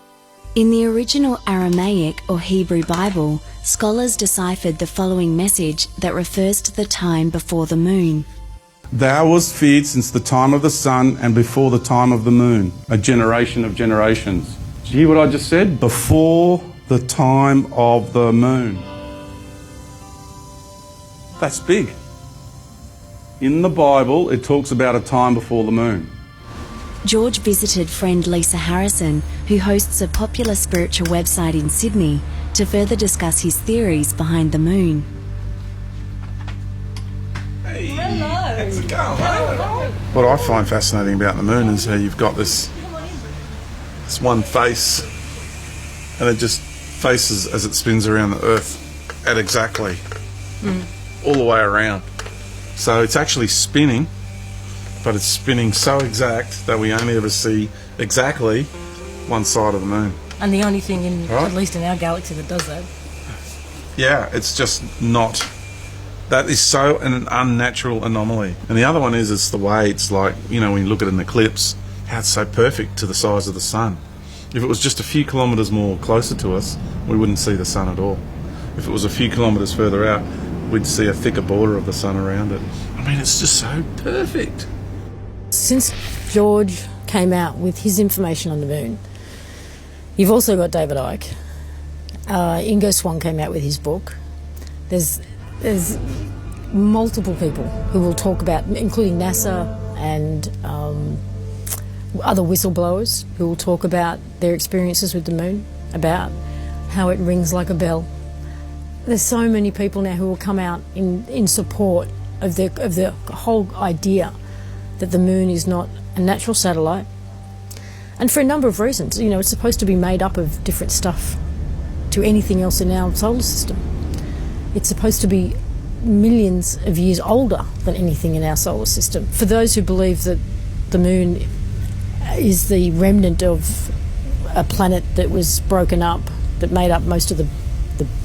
In the original Aramaic or Hebrew Bible, scholars deciphered the following message that refers to the time before the moon. Thou wast feared since the time of the sun and before the time of the moon, a generation of generations. Did you hear what I just said? Before the time of the moon. That's big. In the Bible, it talks about a time before the moon. George visited friend Lisa Harrison, who hosts a popular spiritual website in Sydney, to further discuss his theories behind the moon. Hey, how's it going? What I find fascinating about the moon is how you've got this one face, and it just faces as it spins around the Earth at exactly all the way around. So it's actually spinning, but it's spinning so exact that we only ever see exactly one side of the moon. And the only thing, Right. at least in our galaxy, that does that. Yeah, it's just not. That is so an unnatural anomaly. And the other one is it's the way it's like, you know, when you look at an eclipse, how it's so perfect to the size of the sun. If it was just a few kilometres more closer to us, we wouldn't see the sun at all. If it was a few kilometres further out, we'd see a thicker border of the sun around it. I mean, it's just so perfect. Since George came out with his information on the moon, you've also got David Icke. Ingo Swann came out with his book. There's multiple people who will talk about, including NASA and other whistleblowers, who will talk about their experiences with the moon, about how it rings like a bell. There's so many people now who will come out in support of the whole idea that the moon is not a natural satellite, and for a number of reasons. You know, it's supposed to be made up of different stuff to anything else in our solar system. It's supposed to be millions of years older than anything in our solar system. For those who believe that the moon is the remnant of a planet that was broken up, that made up most of the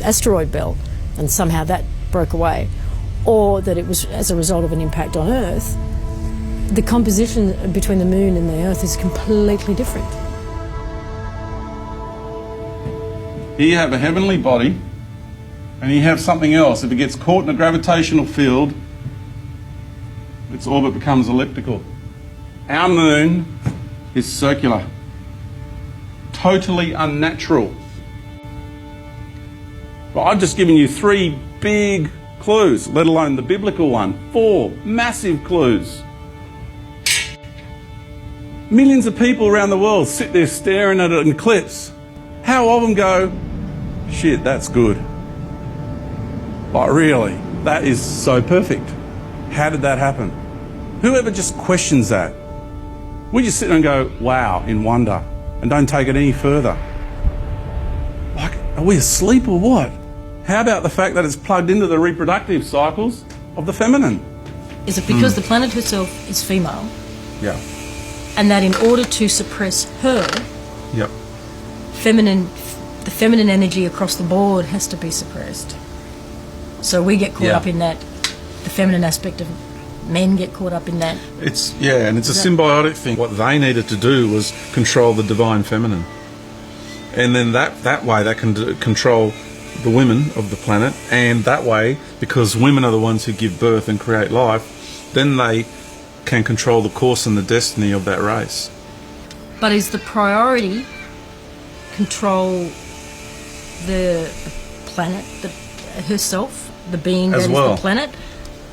asteroid belt, and somehow that broke away, or that it was as a result of an impact on Earth, the composition between the moon and the Earth is completely different. Here you have a heavenly body, and you have something else. If it gets caught in a gravitational field, its orbit becomes elliptical. Our moon is circular. Totally unnatural. Well, I've just given you 3 big clues, let alone the biblical one. 4 massive clues. Millions of people around the world sit there staring at an eclipse. How of them go, shit, that's good. Like, really, that is so perfect. How did that happen? Whoever just questions that, we just sit there and go, wow, in wonder, and don't take it any further. Like, are we asleep or what? How about the fact that it's plugged into the reproductive cycles of the feminine? Is it because the planet herself is female? Yeah. And that in order to suppress her, Yep. the feminine energy across the board has to be suppressed. So we get caught up in that. The feminine aspect of men get caught up in that. And it's a symbiotic thing. What they needed to do was control the divine feminine. And then that way they can control the women of the planet, and that way, because women are the ones who give birth and create life, then they can control the course and the destiny of that race. But is the priority control the planet herself, the being that is the planet,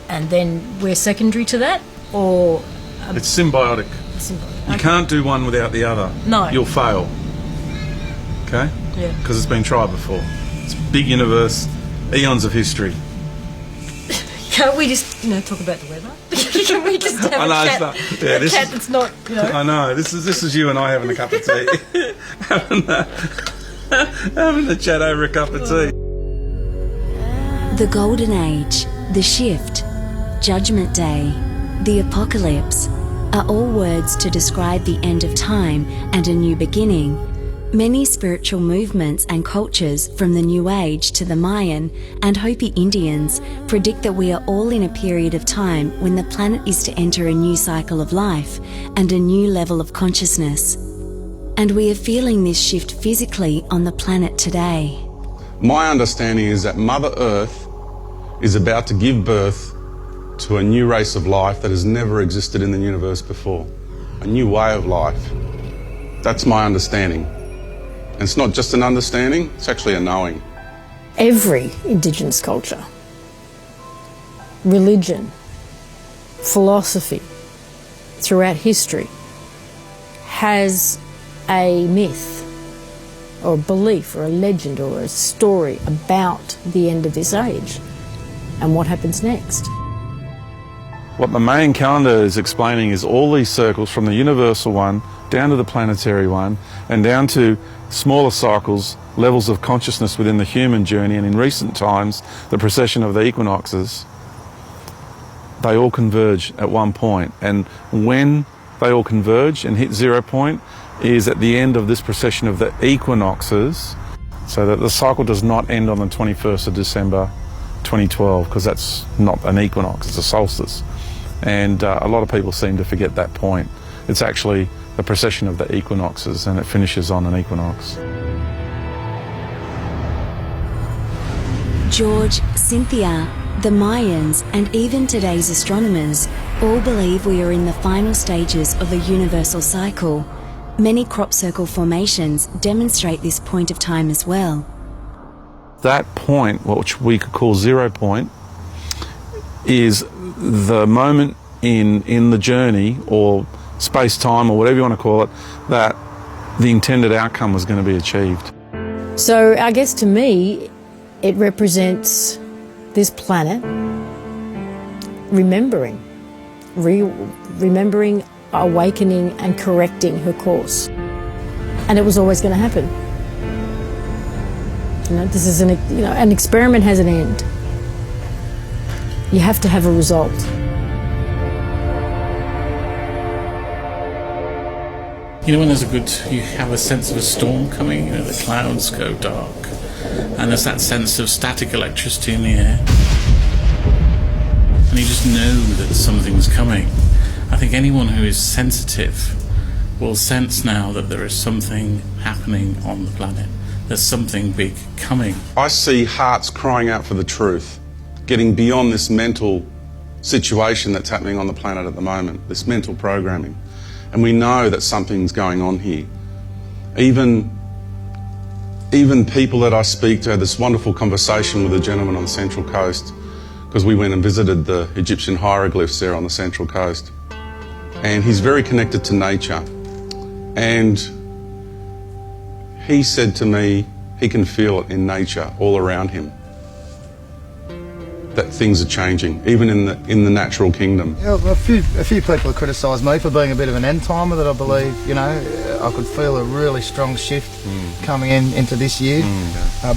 and then we're secondary to that? Or it's symbiotic. You can't do one without the other. No. You'll fail. Okay? Yeah. Because it's been tried before. It's a big universe, eons of history. Can't we just, talk about the weather? Can we just have a chat that's not, I know. This is you and I having a cup of tea. having a chat over a cup of tea. The Golden Age, the Shift, Judgment Day, the Apocalypse are all words to describe the end of time and a new beginning. Many spiritual movements and cultures, from the New Age to the Mayan and Hopi Indians, predict that we are all in a period of time when the planet is to enter a new cycle of life and a new level of consciousness. And we are feeling this shift physically on the planet today. My understanding is that Mother Earth is about to give birth to a new race of life that has never existed in the universe before. A new way of life. That's my understanding. And it's not just an understanding, it's actually a knowing. Every Indigenous culture, religion, philosophy, throughout history, has a myth or a belief or a legend or a story about the end of this age and what happens next. What the Mayan calendar is explaining is all these circles, from the universal one down to the planetary one and down to smaller cycles, levels of consciousness within the human journey, and in recent times the precession of the equinoxes, they all converge at one point. And when they all converge and hit 0 point is at the end of this precession of the equinoxes, so that the cycle does not end on the 21st of December 2012, because that's not an equinox, it's a solstice. And a lot of people seem to forget that point. It's actually the precession of the equinoxes, and it finishes on an equinox. George, Cynthia, the Mayans, and even today's astronomers all believe we are in the final stages of a universal cycle. Many crop circle formations demonstrate this point of time as well. That point, which we could call 0 point, is the moment in the journey, or space-time, or whatever you want to call it, that the intended outcome was going to be achieved. So I guess to me, it represents this planet remembering, awakening and correcting her course. And it was always going to happen. You know, this is an experiment has an end. You have to have a result. You know, when you have a sense of a storm coming, you know, the clouds go dark, and there's that sense of static electricity in the air, and you just know that something's coming. I think anyone who is sensitive will sense now that there is something happening on the planet. There's something big coming. I see hearts crying out for the truth, getting beyond this mental situation that's happening on the planet at the moment, this mental programming. And we know that something's going on here. Even people that I speak to, had this wonderful conversation with a gentleman on the Central Coast, because we went and visited the Egyptian hieroglyphs there on the Central Coast. And he's very connected to nature. And he said to me, he can feel it in nature all around him, that things are changing, even in the natural kingdom. Yeah, a few people have criticised me for being a bit of an end timer, that I believe, you know, I could feel a really strong shift coming into this year.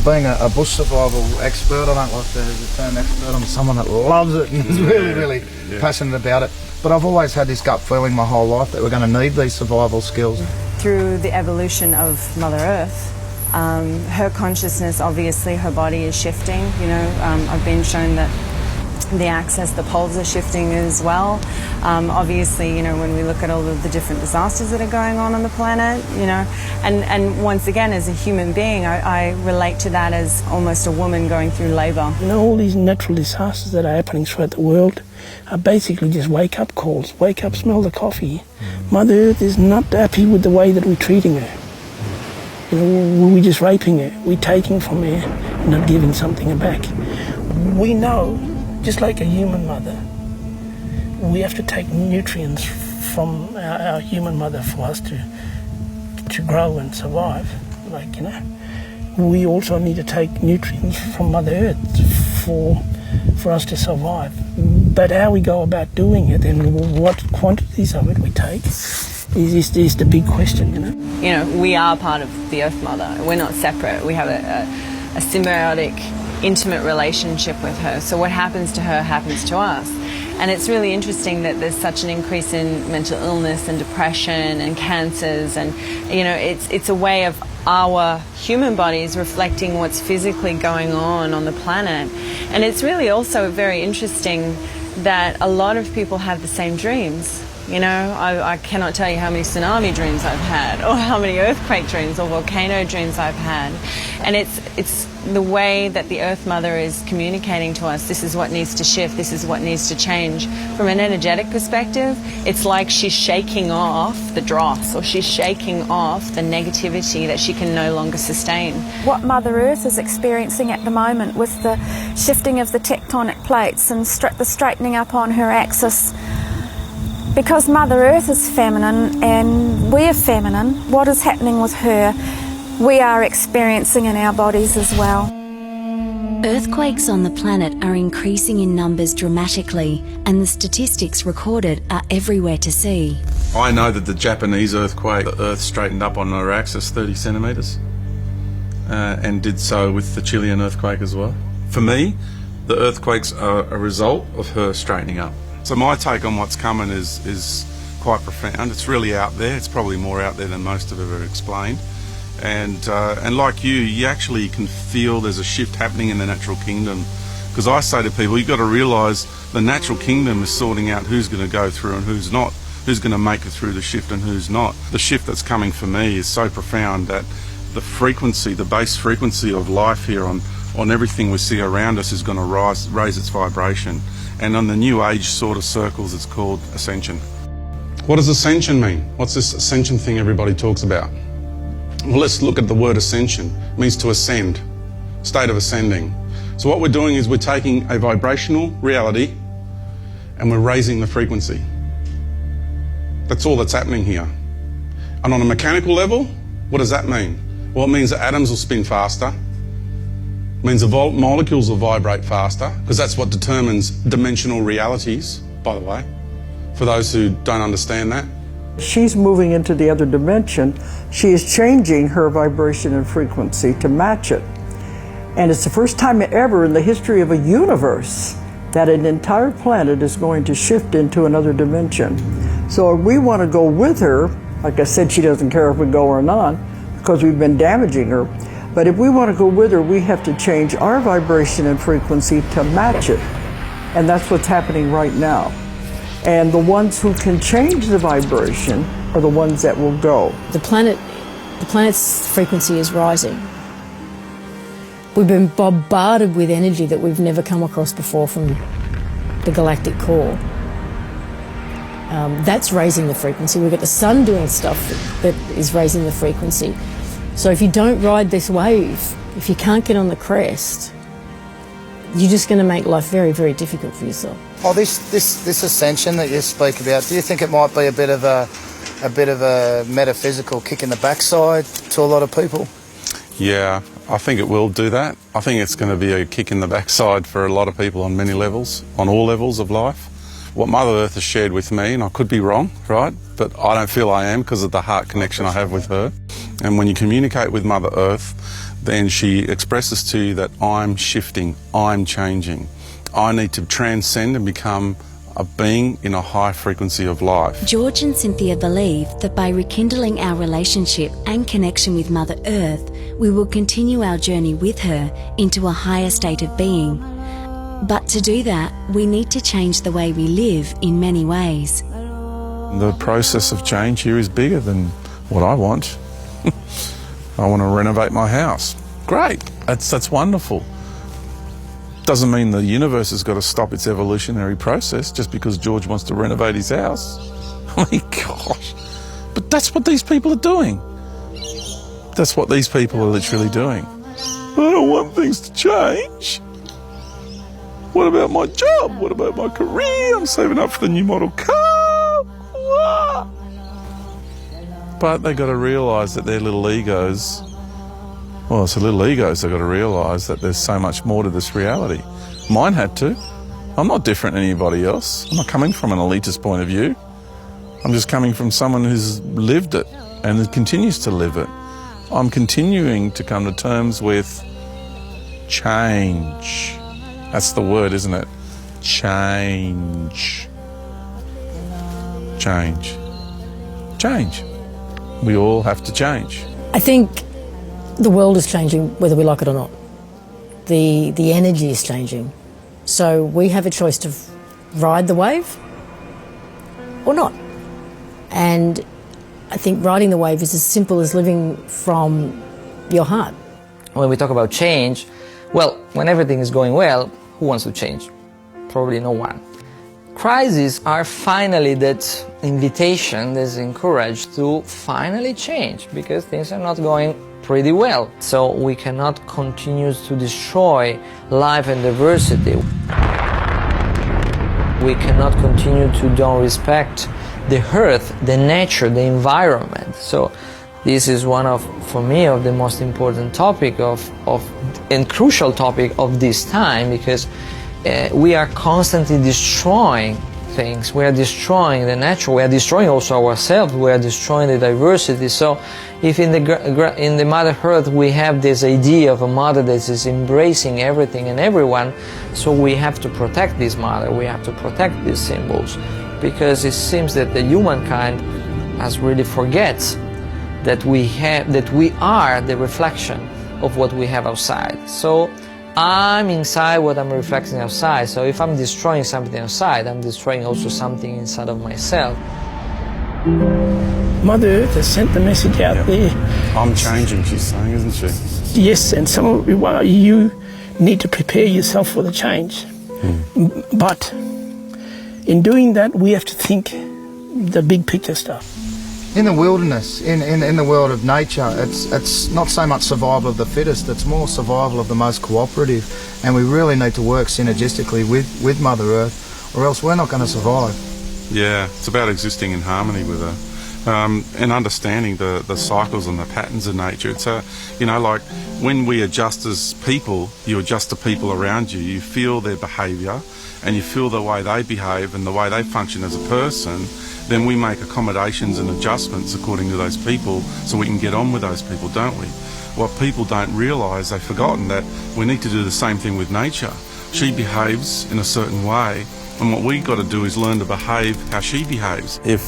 Being a bush survival expert, I don't like the term expert, I'm someone that loves it and is really passionate about it. But I've always had this gut feeling my whole life that we're going to need these survival skills. Through the evolution of Mother Earth, her consciousness, obviously her body is shifting, you know, I've been shown that the axis, the poles are shifting as well. Obviously, you know, when we look at all of the different disasters that are going on the planet, you know, and once again, as a human being, I relate to that as almost a woman going through labour. You know, all these natural disasters that are happening throughout the world are basically just wake-up calls. Wake up, smell the coffee. Mother Earth is not happy with the way that we're treating her. You know, we're just raping her. We're taking from her, not giving something back. We know, just like a human mother, we have to take nutrients from our human mother for us to grow and survive. Like, you know, we also need to take nutrients from Mother Earth for us to survive. But how we go about doing it and what quantities of it we take is the big question, you know. You know, we are part of the Earth Mother. We're not separate. We have a symbiotic, intimate relationship with her. So what happens to her happens to us. And it's really interesting that there's such an increase in mental illness and depression and cancers, and you know, it's a way of our human bodies reflecting what's physically going on the planet. And it's really also very interesting that a lot of people have the same dreams. You know, I cannot tell you how many tsunami dreams I've had, or how many earthquake dreams or volcano dreams I've had. And it's the way that the Earth Mother is communicating to us, this is what needs to shift, this is what needs to change. From an energetic perspective, it's like she's shaking off the dross, or she's shaking off the negativity that she can no longer sustain. What Mother Earth is experiencing at the moment with the shifting of the tectonic plates and the straightening up on her axis, because Mother Earth is feminine and we're feminine, what is happening with her, we are experiencing in our bodies as well. Earthquakes on the planet are increasing in numbers dramatically, and the statistics recorded are everywhere to see. I know that the Japanese earthquake, the Earth straightened up on her axis 30 centimetres, and did so with the Chilean earthquake as well. For me, the earthquakes are a result of her straightening up. So my take on what's coming is quite profound. It's really out there. It's probably more out there than most have ever explained. And like you actually can feel there's a shift happening in the natural kingdom. Because I say to people, you've got to realise the natural kingdom is sorting out who's going to go through and who's not. who's going to make it through the shift and who's not. The shift that's coming for me is so profound that the frequency, the base frequency of life here on everything we see around us is going to raise its vibration. And on the new age sort of circles, it's called ascension. What does ascension mean? What's this ascension thing everybody talks about? Well, let's look at the word ascension. It means to ascend, state of ascending. So what we're doing is we're taking a vibrational reality and we're raising the frequency. That's all that's happening here. And on a mechanical level, what does that mean? Well, it means that atoms will spin faster. It means the molecules will vibrate faster, because that's what determines dimensional realities, by the way, for those who don't understand that. She's moving into the other dimension. She is changing her vibration and frequency to match it. And it's the first time ever in the history of a universe that an entire planet is going to shift into another dimension. So we want to go with her. Like I said, she doesn't care if we go or not, because we've been damaging her. But if we want to go with her, we have to change our vibration and frequency to match it. And that's what's happening right now. And the ones who can change the vibration are the ones that will go. The planet's frequency is rising. We've been bombarded with energy that we've never come across before from the galactic core. That's raising the frequency. We've got the sun doing stuff that is raising the frequency. So if you don't ride this wave, if you can't get on the crest, you're just going to make life very, very difficult for yourself. Oh, this ascension that you speak about, do you think it might be a bit of a metaphysical kick in the backside to a lot of people? Yeah, I think it will do that. I think it's going to be a kick in the backside for a lot of people on many levels, on all levels of life. What Mother Earth has shared with me, and I could be wrong, right? But I don't feel I am because of the heart connection I have with her. And when you communicate with Mother Earth, then she expresses to you that I'm shifting, I'm changing. I need to transcend and become a being in a high frequency of life. George and Cynthia believe that by rekindling our relationship and connection with Mother Earth, we will continue our journey with her into a higher state of being. But to do that, we need to change the way we live in many ways. The process of change here is bigger than what I want. I want to renovate my house. Great, that's wonderful. Doesn't mean the universe has got to stop its evolutionary process just because George wants to renovate his house. Oh my gosh. But that's what these people are doing. That's what these people are literally doing. I don't want things to change. What about my job? What about my career? I'm saving up for the new model car. What? But they've got to realise that their little egos, well, it's the little egos they've got to realise that there's so much more to this reality. Mine had to. I'm not different than anybody else. I'm not coming from an elitist point of view. I'm just coming from someone who's lived it and continues to live it. I'm continuing to come to terms with change. That's the word, isn't it? Change. Change. Change. We all have to change. I think the world is changing whether we like it or not. The energy is changing. So we have a choice to ride the wave or not. And I think riding the wave is as simple as living from your heart. When we talk about change, well, when everything is going well, who wants to change? Probably no one. Crises are finally that invitation that's encouraged to finally change because things are not going pretty well. So we cannot continue to destroy life and diversity. We cannot continue to don't respect the earth, the nature, the environment. So this is one of, for me, of the most important topic and crucial topic of this time because we are constantly destroying things. We are destroying the nature. We are destroying also ourselves. We are destroying the diversity. So if in the Mother Earth we have this idea of a mother that is embracing everything and everyone, so we have to protect this mother. We have to protect these symbols because it seems that the humankind has really forgets that we are the reflection of what we have outside. So I'm inside what I'm reflecting outside. So if I'm destroying something outside, I'm destroying also something inside of myself. Mother Earth has sent the message out there. I'm changing, she's saying, isn't she? Yes, and some of you need to prepare yourself for the change. But in doing that, we have to think the big picture stuff. In the wilderness, in the world of nature, it's not so much survival of the fittest, it's more survival of the most cooperative, and we really need to work synergistically with Mother Earth, or else we're not going to survive. Yeah, it's about existing in harmony with her. And understanding the cycles and the patterns of nature. It's like when we adjust as people, you adjust the people around you, you feel their behaviour and you feel the way they behave and the way they function as a person, then we make accommodations and adjustments according to those people so we can get on with those people, don't we? What people don't realise, they've forgotten that we need to do the same thing with nature. She behaves in a certain way, and what we've got to do is learn to behave how she behaves. If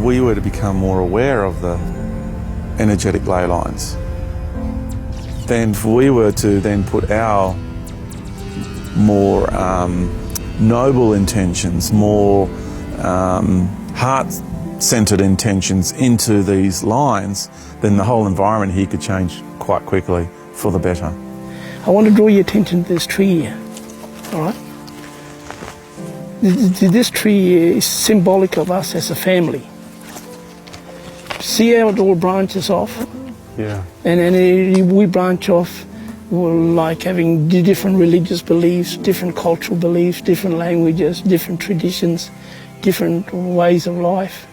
we were to become more aware of the energetic ley lines, then if we were to then put our more noble intentions, more heart-centred intentions into these lines, then the whole environment here could change quite quickly for the better. I want to draw your attention to this tree here, all right? This tree is symbolic of us as a family. See how it all branches off? Yeah. And then we branch off like having different religious beliefs, different cultural beliefs, different languages, different traditions, different ways of life,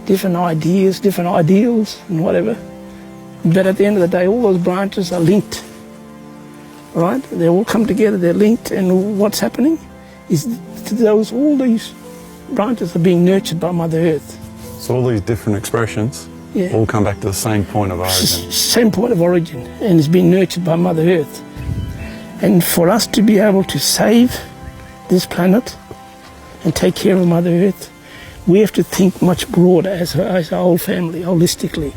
different ideas, different ideals and whatever. But at the end of the day, all those branches are linked, right? They all come together, they're linked, and what's happening is all these branches are being nurtured by Mother Earth. So all these different expressions all come back to the same point of origin. Same point of origin, and it's been nurtured by Mother Earth. And for us to be able to save this planet and take care of Mother Earth, we have to think much broader as a whole family, holistically.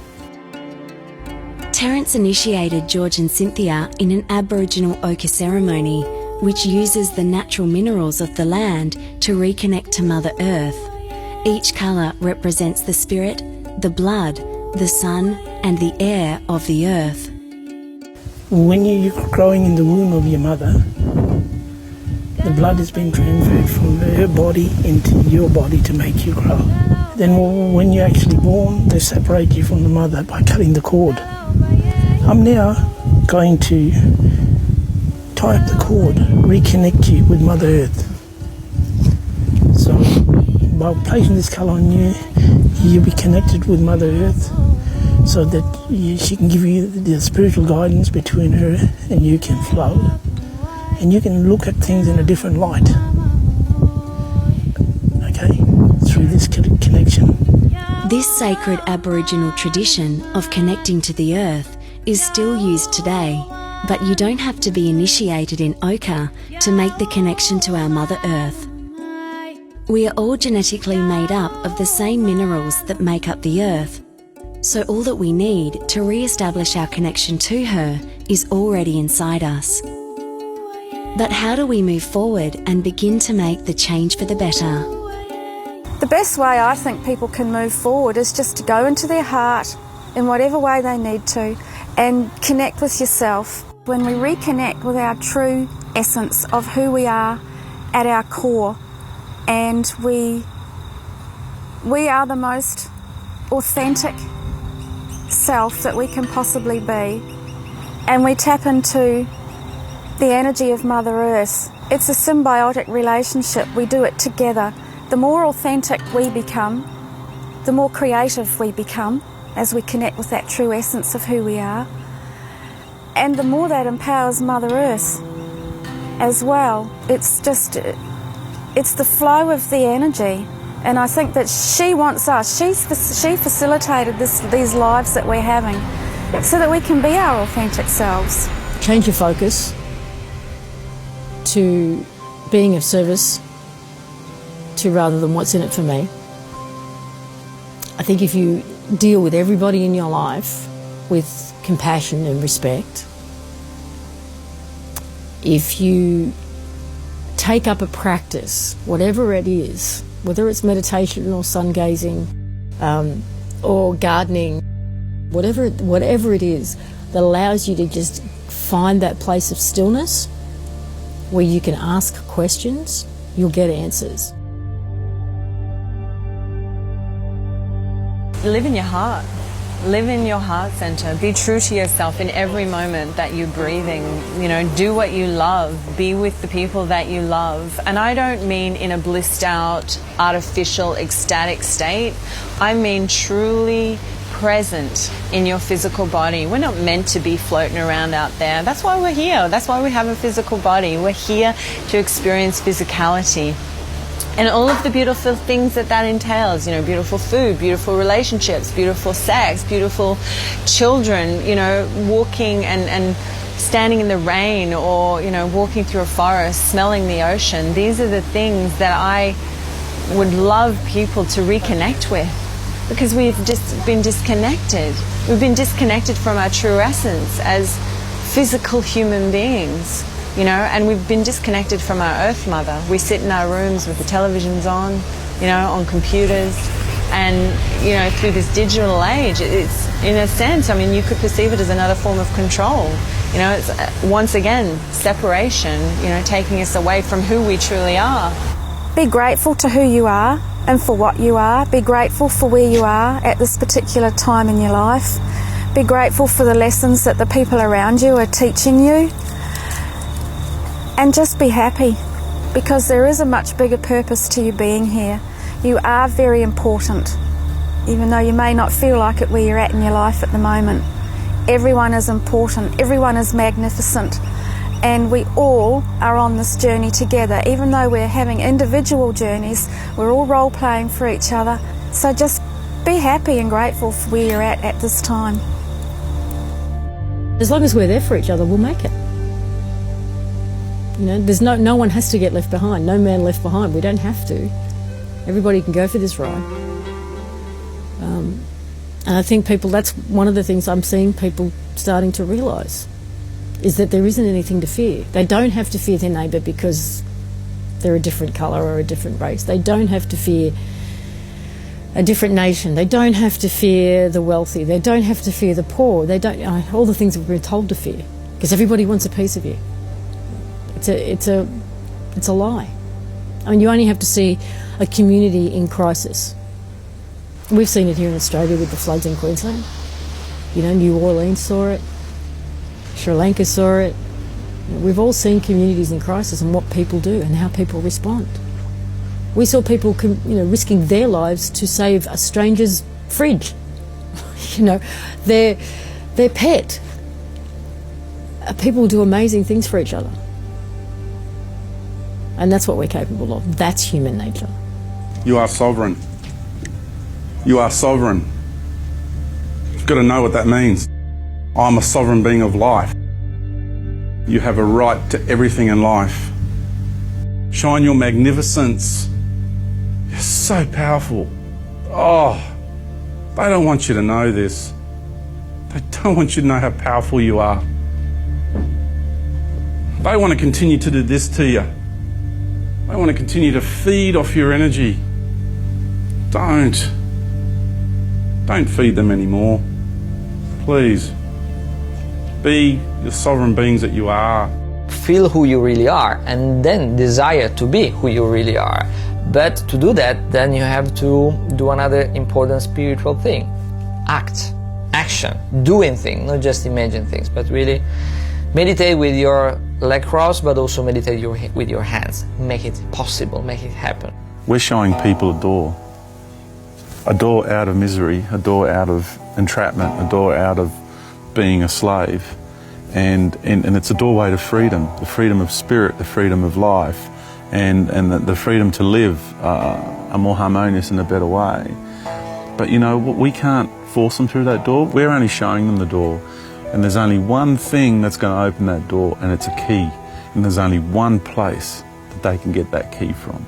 Terence initiated George and Cynthia in an Aboriginal ochre ceremony, which uses the natural minerals of the land to reconnect to Mother Earth. Each colour represents the spirit, the blood, the sun, and the air of the earth. When you're growing in the womb of your mother, the blood has been transferred from her body into your body to make you grow. Then when you're actually born, they separate you from the mother by cutting the cord. I'm now going to tie up the cord, reconnect you with Mother Earth. So by placing this colour on you, you'll be connected with Mother Earth so that she can give you the spiritual guidance between her and you can flow. And you can look at things in a different light, okay, through this connection. This sacred Aboriginal tradition of connecting to the earth is still used today, but you don't have to be initiated in ochre to make the connection to our Mother Earth. We are all genetically made up of the same minerals that make up the earth, so all that we need to re-establish our connection to her is already inside us. But how do we move forward and begin to make the change for the better? The best way I think people can move forward is just to go into their heart in whatever way they need to and connect with yourself. When we reconnect with our true essence of who we are at our core, and we are the most authentic self that we can possibly be, and we tap into the energy of Mother Earth. It's a symbiotic relationship. We do it together. The more authentic we become, the more creative we become as we connect with that true essence of who we are, and the more that empowers Mother Earth as well. It's the flow of the energy, and I think that she wants us. She facilitated these lives that we're having so that we can be our authentic selves. Change your focus to being of service to rather than what's in it for me. I think if you deal with everybody in your life with compassion and respect, if you take up a practice, whatever it is, whether it's meditation or sun gazing or gardening, whatever it is that allows you to just find that place of stillness where you can ask questions, you'll get answers. Live in your heart. Live in your heart center. Be true to yourself in every moment that you're breathing. You know, do what you love. Be with the people that you love. And I don't mean in a blissed out, artificial, ecstatic state. I mean truly present in your physical body. We're not meant to be floating around out there. That's why we're here. That's why we have a physical body. We're here to experience physicality. And all of the beautiful things that entails, you know, beautiful food, beautiful relationships, beautiful sex, beautiful children, you know, walking and standing in the rain, or, you know, walking through a forest, smelling the ocean. These are the things that I would love people to reconnect with, because we've just been disconnected. We've been disconnected from our true essence as physical human beings. You know, and we've been disconnected from our Earth Mother. We sit in our rooms with the televisions on, you know, on computers, and, you know, through this digital age, it's, in a sense, I mean, you could perceive it as another form of control. You know, it's, once again, separation, you know, taking us away from who we truly are. Be grateful to who you are and for what you are. Be grateful for where you are at this particular time in your life. Be grateful for the lessons that the people around you are teaching you. And just be happy, because there is a much bigger purpose to you being here. You are very important, even though you may not feel like it where you're at in your life at the moment. Everyone is important, everyone is magnificent, and we all are on this journey together. Even though we're having individual journeys, we're all role-playing for each other. So just be happy and grateful for where you're at this time. As long as we're there for each other, we'll make it. You know, there's no one has to get left behind, no man left behind. We don't have to. Everybody can go for this ride. And I think people, that's one of the things I'm seeing people starting to realise, is that there isn't anything to fear. They don't have to fear their neighbour because they're a different colour or a different race. They don't have to fear a different nation. They don't have to fear the wealthy. They don't have to fear the poor. They don't, all the things that we're told to fear, because everybody wants a piece of you. It's a lie. I mean, you only have to see a community in crisis. We've seen it here in Australia with the floods in Queensland. You know, New Orleans saw it. Sri Lanka saw it. We've all seen communities in crisis and what people do and how people respond. We saw people, you know, risking their lives to save a stranger's fridge. You know, their pet. People do amazing things for each other. And that's what we're capable of. That's human nature. You are sovereign. You are sovereign. You've got to know what that means. I'm a sovereign being of life. You have a right to everything in life. Shine your magnificence. You're so powerful. Oh, they don't want you to know this. They don't want you to know how powerful you are. They want to continue to do this to you. They want to continue to feed off your energy. Don't feed them anymore. Please. Be the sovereign beings that you are. Feel who you really are, and then desire to be who you really are. But to do that, then you have to do another important spiritual thing. Act. Action. Doing things, not just imagine things, but really meditate with your leg crossed, but also meditate with your hands. Make it possible, make it happen. We're showing people a door out of misery, a door out of entrapment, a door out of being a slave. And it's a doorway to freedom, the freedom of spirit, the freedom of life, and the freedom to live a more harmonious and a better way. But you know, we can't force them through that door. We're only showing them the door. And there's only one thing that's going to open that door, and it's a key. And there's only one place that they can get that key from.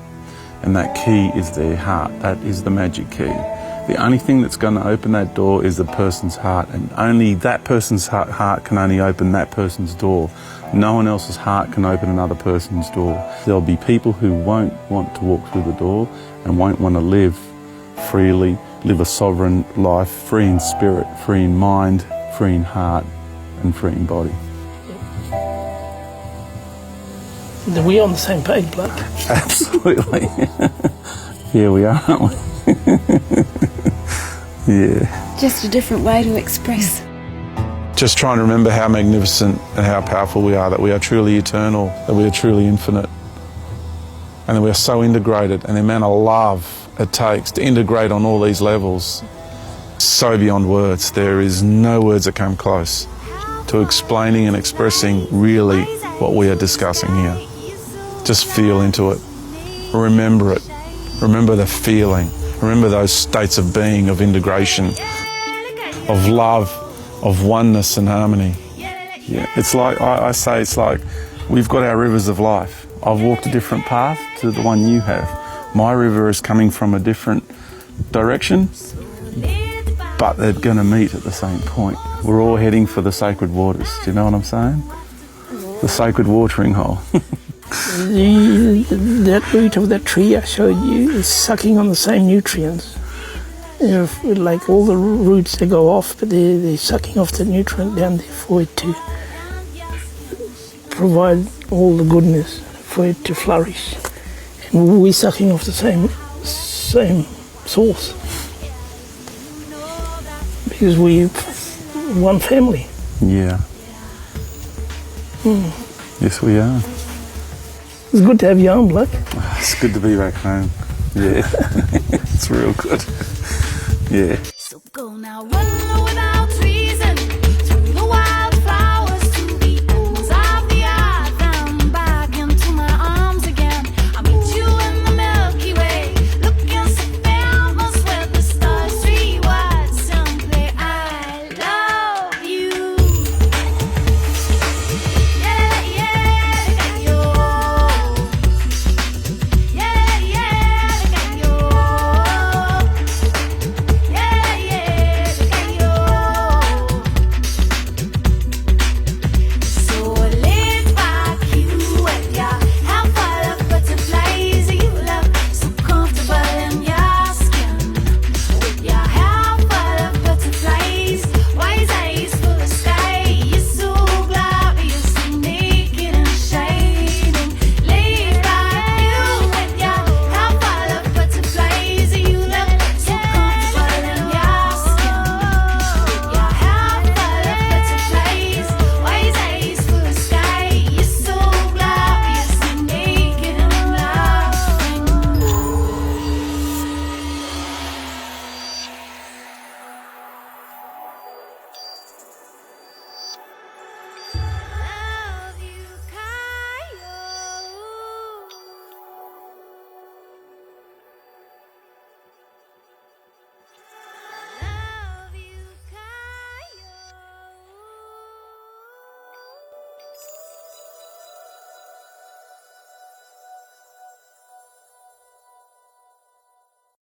And that key is their heart. That is the magic key. The only thing that's going to open that door is the person's heart, and only that person's heart can only open that person's door. No one else's heart can open another person's door. There'll be people who won't want to walk through the door and won't want to live freely live a sovereign life, free in spirit, free in mind, free in heart, and free in body. We're on the same page, Blake. Absolutely. Yeah, we are, aren't we? Yeah. Just a different way to express. Just trying to remember how magnificent and how powerful we are, that we are truly eternal, that we are truly infinite, and that we are so integrated, and the amount of love it takes to integrate on all these levels, so beyond words. There is no words that come close to explaining and expressing really what we are discussing here. Just feel into it. Remember it. Remember the feeling. Remember those states of being, of integration, of love, of oneness and harmony. Yeah, it's like, I say it's like we've got our rivers of life. I've walked a different path to the one you have. My river is coming from a different direction, but they're going to meet at the same point. We're all heading for the sacred waters. Do you know what I'm saying? The sacred watering hole. That root of that tree I showed you is sucking on the same nutrients. Like all the roots, they go off, but they're sucking off the nutrient down there for it to provide all the goodness, for it to flourish. And we're sucking off the same source. Because we're one family. Yeah. Yes, we are. It's good to have you on, Blake. It's good to be back home. Yeah. It's real good. Yeah. So go now, run without fear.